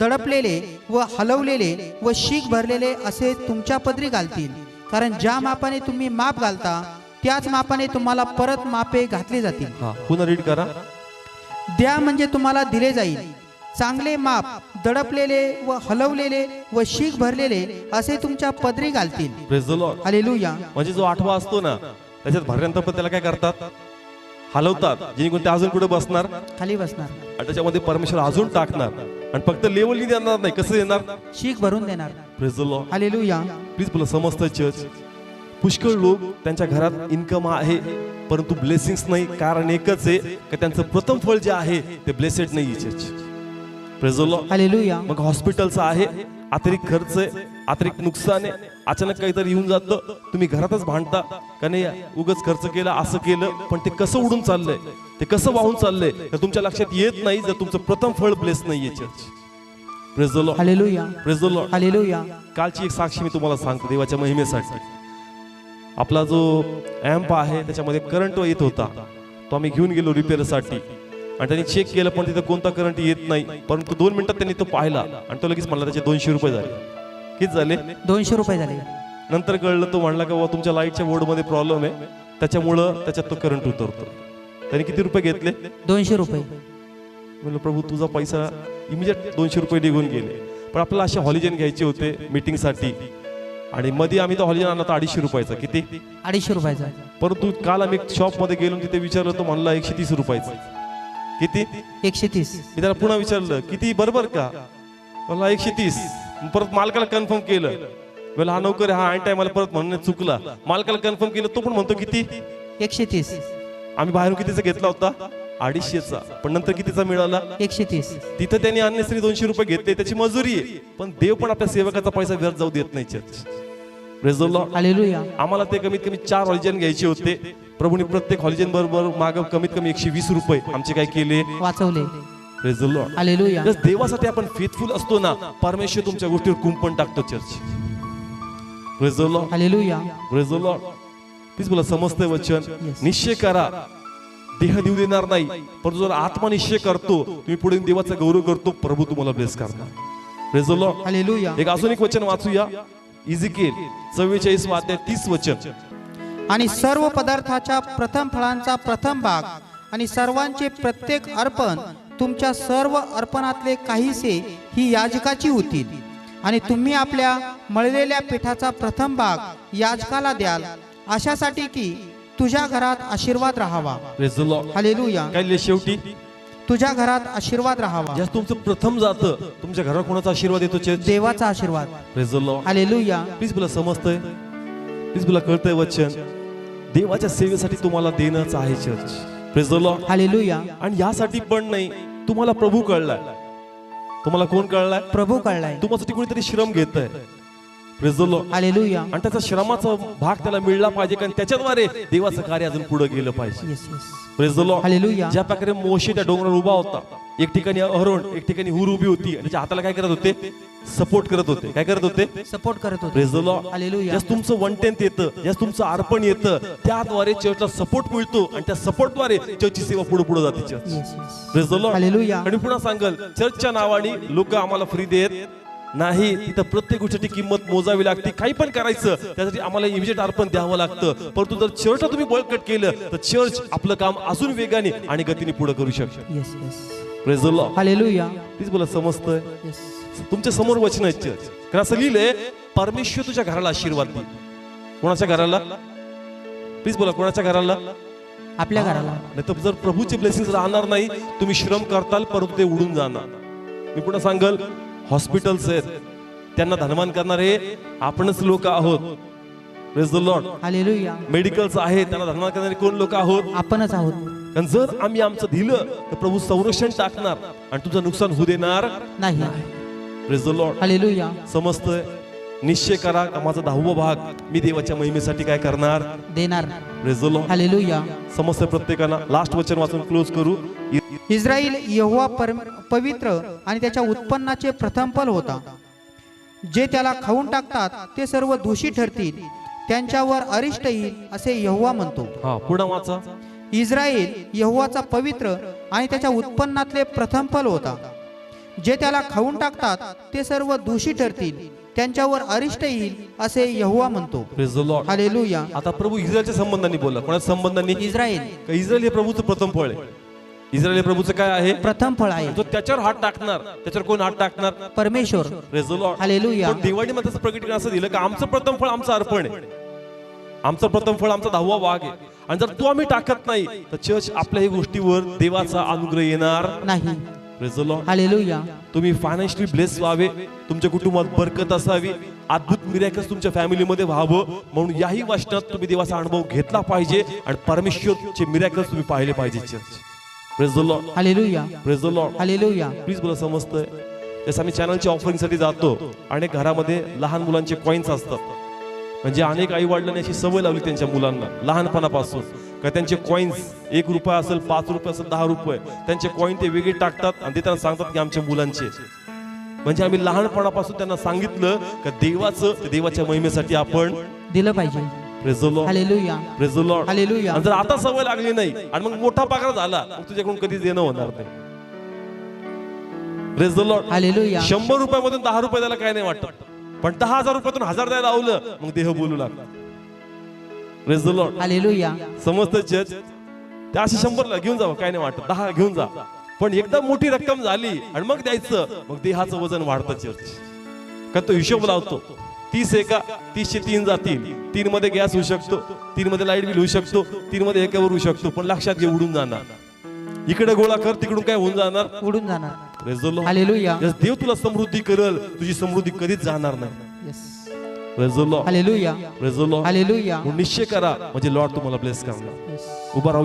दडपलेले व हलवलेले व शीख भरलेले असे तुमच्या पदरी घालतील. कारण ज्या मापाने तुम्ही माप घालता त्याच मापाने तुम्हाला परत मापे घातली जातील. हा, पुन्हा रीड करा. द्या म्हणजे तुम्हाला दिले जाईल, चांगले माप, दडपलेले व हलवलेले व शीख भरलेले असे तुमच्या पदरी घालतील. Praise the Lord. हालेलुया. म्हणजे जो 8वा असतो ना त्याच्यात भरल्यानंतर पण त्याला काय करतात? हलवतात, जेणेकरून ते अजून कुठे बसणार? खाली बसणार. आणि त्याच्यामध्ये परमेश्वर अजून टाकणार आणि फक्त लेवलनी देणार नाही. कसं देणार? शीख भरून देणार. Praise the Lord. Hallelujah. Please बोला. समजतं चर्च? पुष्कळ लोक त्यांच्या घरात इन्कम आहे परंतु ब्लेसिंग्स नाही. कारण एकच आहे की त्यांचं प्रथम फळ जे आहे ते ब्लेसेड नाही church. Praise the Lord. Hallelujah. मग हॉस्पिटलचं आहे, अतिरिक्त खर्च आहे, अतिरिक्त नुकसान आहे, अचानक काहीतरी येऊन जातं, तुम्ही घरातच भांडता का नाही उगाच खर्च केला, असं केलं. पण ते कसं उडून चाललंय, ते कसं वाहून चाललंय तर तुमच्या लक्षात येत नाही जर तुमचं प्रथम फळ ब्लेस नाहीये church. Praise the Lord. Hallelujah. Praise the Lord. Hallelujah. कालची एक साक्षी मी तुम्हाला सांगतो देवाच्या महिमेसाठी. आपला जो ॲम्प आहे त्याच्यामध्ये करंट येत होता, तो आम्ही घेऊन गेलो रिपेअरसाठी आणि त्यांनी चेक केलं पण तिथं कोणता करंट येत नाही. परंतु 2 मिनिटात त्यांनी तो पाहिला आणि तो लगेच म्हणला त्याचे 200 रुपये झाले. किती झाले? 200 रुपये झाले. नंतर कळलं, तो म्हणला का तुमच्या लाईटच्या बोर्डमध्ये प्रॉब्लेम आहे त्याच्यामुळं त्याच्यात तो करंट उतरतो. त्यांनी किती रुपये घेतले? 200 रुपये. म्हणलं प्रभू तुझा पैसा इमिजिएट 200 रुपये निघून गेले. पण आपल्याला असे हॉलिजन घ्यायचे होते मीटिंगसाठी आणि मध्ये आम्ही तो हॉलिजन आणला होता 250 रुपयाचा. किती? 250 रुपयाचा. परंतु काल आम्ही शॉपमध्ये गेलो तिथे विचारलं, तो म्हणला 130 रुपयाचा. किती? 130. मी त्याला पुन्हा विचारलं किती, बरोबर का? मला 130. परत मालकाला कन्फर्म केलं. वेळेला हा नोकर हा ऐन टायमाला परत म्हणून चुकला. मालकाला कन्फर्म केलं, तो पण म्हणतो किती? 130. आम्ही बाहेरून कितीचा घेतला होता? 250चा. पण नंतर कितीचा मिळाला? 130. तिथं त्यांनी अननेसरी 200 रुपये घेतले, त्याची मजुरी आहे. पण देव पण आपल्या सेवकाचा पैसा व्यर्थ जाऊ देत नाही church. Praise the Lord. Hallelujah. आम्हाला ते कमीत कमी 4 हॉलिजन घ्यायचे होते. प्रभूने प्रत्येक हॉलिजन बरोबर माग कमीत कमी 120 रुपये आमचे काय केले, वाचवले. Praise the Lord. हालेलुया. जर देवासाठी आपण फेथफुल असतो ना, परमेश्वर तुमच्या गोष्टीवर कुंपण टाकतो church. Praise the Lord. Hallelujah. Praise the Lord. Please बोला समजते वचन. Yes. निश्चय करा, देह देऊ देणार नाही, परंतु जर आत्मा निश्चय करतो, तुम्ही पुढे देवाचा गौरव करतो, प्रभू तुम्हाला ब्लेस करणार. Praise the Lord. हालेलुया. एक अजून एक वचन वाचूया. इझेकिएल 44 अध्याय 30 वचन. आणि सर्व पदार्थाच्या प्रथम फळांचा प्रथम भाग आणि सर्वांचे प्रत्येक अर्पण तुमच्या सर्व अर्पणातले काहीसे ही याजकाची होतील. आणि तुम्ही आपल्या मळलेल्या पिठाचा प्रथम भाग याजकाला द्याल, अशासाठी की तुझ्या घरात आशीर्वाद राहावा. Praise the Lord. हालेलुया. काय लिहिले शेवटी, तुझ्या घरात आशीर्वाद राहावा. ज्यास तुमचं प्रथम जातं, तुमच्या घरावर कोणाचा आशीर्वाद येतो चर्च? देवाचा आशीर्वाद. Praise the Lord. Hallelujah. Please बोला समजतंय, प्लीज बोला कळतंय वचन. देवाच्या सेवेसाठी तुम्हाला देणंच आहे church. Praise the Lord. Hallelujah. आणि यासाठी पण नाही, तुम्हाला प्रभू कळलाय. तुम्हाला कोण कळलाय? प्रभू कळलाय. तुमच्यासाठी कोणीतरी श्रम घेतय. Praise the Lord. हालेलुया. आणि त्याचा श्रमाचा भाग त्याला मिळला पाहिजे, कारण त्याच्याद्वारे देवाचं कार्य अजून पुढे गेलं पाहिजे. Yes yes. Praise the Lord. Hallelujah. ज्या प्रकारे मोशे त्या डोंगरावर उभा होता, एक ठिकाणी अहरोन, एक ठिकाणी हूर उभी होती, आणि त्याच्या हाताला काय करत होते? सपोर्ट करत होते. काय करत होते? सपोर्ट करत होते. Praise the Lord. हालेलुया. ज्यास तुमचं 1/10 येतं, ज्यास तुमचं अर्पण येतं, त्याद्वारे चर्चला सपोर्ट मिळतो, आणि त्या सपोर्टद्वारे चर्चची सेवा पुढे पुढे जाते church. Yes yes. Praise the Lord. Hallelujah. आणि पुन्हा सांगल, चर्चच्या नावाने लोक आम्हाला फ्री देत नाही. तिथं प्रत्येक गोष्टीची किंमत मोजावी लागते. काही पण करायचं त्यासाठी आम्हाला इमिजिएट अर्पण द्यावं लागतं. परंतु जर चर्चला तुम्ही बळकट केलं तर चर्च आपलं काम अजून वेगाने आणि गतीने पुढे करू शकते. Yes yes. Praise the Lord. Hallelujah. Please बोला समजतंय. येस. तुमच्या समोर वचन आहेत चर्च. कारण असं लिहिलंय, परमेश्वर तुझ्या घराला आशीर्वाद दे. कोणाच्या घराला? प्लीज बोला कोणाच्या घराला? आपल्या घराला. नाही तर जर प्रभूचे ब्लेसिंग राहणार नाही, तुम्ही श्रम करताल परंतु ते उडून जाणार. मी पुन्हा सांगल, हॉस्पिटल्स आहेत, त्यांना धनवान करणारे आपणच लोक आहोत. Praise the Lord. Hallelujah. Medicals आहेत, त्यांना धनवान करणारे कोण लोक आहोत? आपणच आहोत. कारण जर आम्ही आमचं दिलं तर प्रभू संरक्षण टाकणार आणि तुझं नुकसान होऊ देणार नाही. Praise the Lord. हालेलुया. समजतंय. निश्चय करा, का माझा 10वा भाग मी देवाच्या महिमेसाठी काय करणार? देणार. Praise the Lord. हालेलुया. समजतंय प्रत्येकाला. लास्ट वचन वाचून क्लोज करू. इस्राईल यहोवा पवित्र आणि त्याच्या उत्पन्नाचे प्रथम फल होता. जे त्याला खाऊन टाकतात ते सर्व दोषी ठरतील, त्यांच्यावर अरिष्ट येईल असे यहोवा म्हणतो. हा पुढे वाचा. इस्राईल यहोवाचा पवित्र आणि त्याच्या उत्पन्नातले प्रथम फल होता. जे त्याला खाऊन टाकतात ते सर्व दोषी ठरतील, त्यांच्यावर अरिष्ट येईल असे यहोवा म्हणतो. Praise the Lord. हालेलुया. आता प्रभू इस्रायलच्या संबंधाने बोला. कोणाच्या संबंधाने? इस्राईल. इस्रायल हे प्रभूचं प्रथम फळ आहे. इस्रायल हे प्रभूचं काय आहे? प्रथम फळ आहे. जो त्याच्यावर हात टाकणार, त्याच्यावर कोण हात टाकणार? परमेश्वर. Praise the Lord. हालेलुया. पण दिवाळीमध्ये त्याचं प्रकटीकरण असं दिलं की आमचं प्रथम फळ आमचं अर्पण आहे. आमचं प्रथम फळ आमचा 10वा भाग आहे. आणि जर तो आम्ही टाकत नाही तर चर्च आपल्या ही गोष्टीवर देवाचा अनुग्रह येणार नाही. Praise the Lord. हालेलुया. तुम्ही फायनान्शियली ब्लेस व्हावे, तुमच्या कुटुंबात बरकत असावी, अद्भुत मिरॅकल्स तुमच्या फॅमिलीमध्ये व्हावं, म्हणून याही वचनात तुम्ही देवाचा अनुभव घेतला पाहिजे आणि परमेश्वरचे मिरॅकल्स तुम्ही पाहिले पाहिजे church. Praise the Lord. Hallelujah. Praise the Lord. Hallelujah. Please बोला समजतंय. जसं आम्ही चॅनलच्या ऑफरिंग साठी जातो, अनेक घरामध्ये लहान मुलांचे कॉइन्स असतात. म्हणजे अनेक आई वडिलांनी अशी सवय लावली त्यांच्या मुलांना लहानपणापासून, का त्यांचे कॉइन्स 1 रुपया असेल, 5 रुपये असेल, 10 रुपये, त्यांचे कॉइन ते वेगळे टाकतात आणि ते त्यांना सांगतात की आमच्या मुलांचे. म्हणजे आम्ही लहानपणापासून त्यांना सांगितलं की देवाचं, देवाच्या महिमेसाठी आपण दिलं पाहिजे. Praise the Lord. Hallelujah. Praise the Lord. Hallelujah. आणि जर आता सवय लागली नाही आणि मग मोठा पगार झाला, मग तुझ्याकडून कधीच देणं होणार नाही. Praise the Lord. हालेलुया. 100 रुपयामधून 10 रुपये द्यायला काय नाही वाटत, पण 10,000 रुपयातून 1000 द्यायला लावलं मग देह बोलू लागला. Praise the Lord. हालेलुया. समजतं चर्च. त्या अशी 100 घेऊन जावं काय नाही वाटत, 10 घेऊन जा, पण एकदम मोठी रक्कम झाली आणि मग द्यायचं, मग देहाचं वजन वाढतं चर्च. का तो हिशोब लावतो. 30 आहे का, 30चे 3 जातील, 3 मध्ये गॅस होऊ शकतो, 3 मध्ये लाईट बिल होऊ शकतो, 3 मध्ये एकावर होऊ शकतो, पण लक्षात घे उडून जाणार. इकडे गोळा कर, तिकडून काय होऊन जाणार? उडून जाणार. Praise the Lord. हालेलुया. देव तुला समृद्धी करेल, तुझी समृद्धी कधीच जाणार नाही. Yes. Praise the Lord. Hallelujah. Praise the Lord. Hallelujah. निश्चय करा म्हणजे लॉर्ड तुम्हाला ब्लेस करणार. येस. उभा राहू.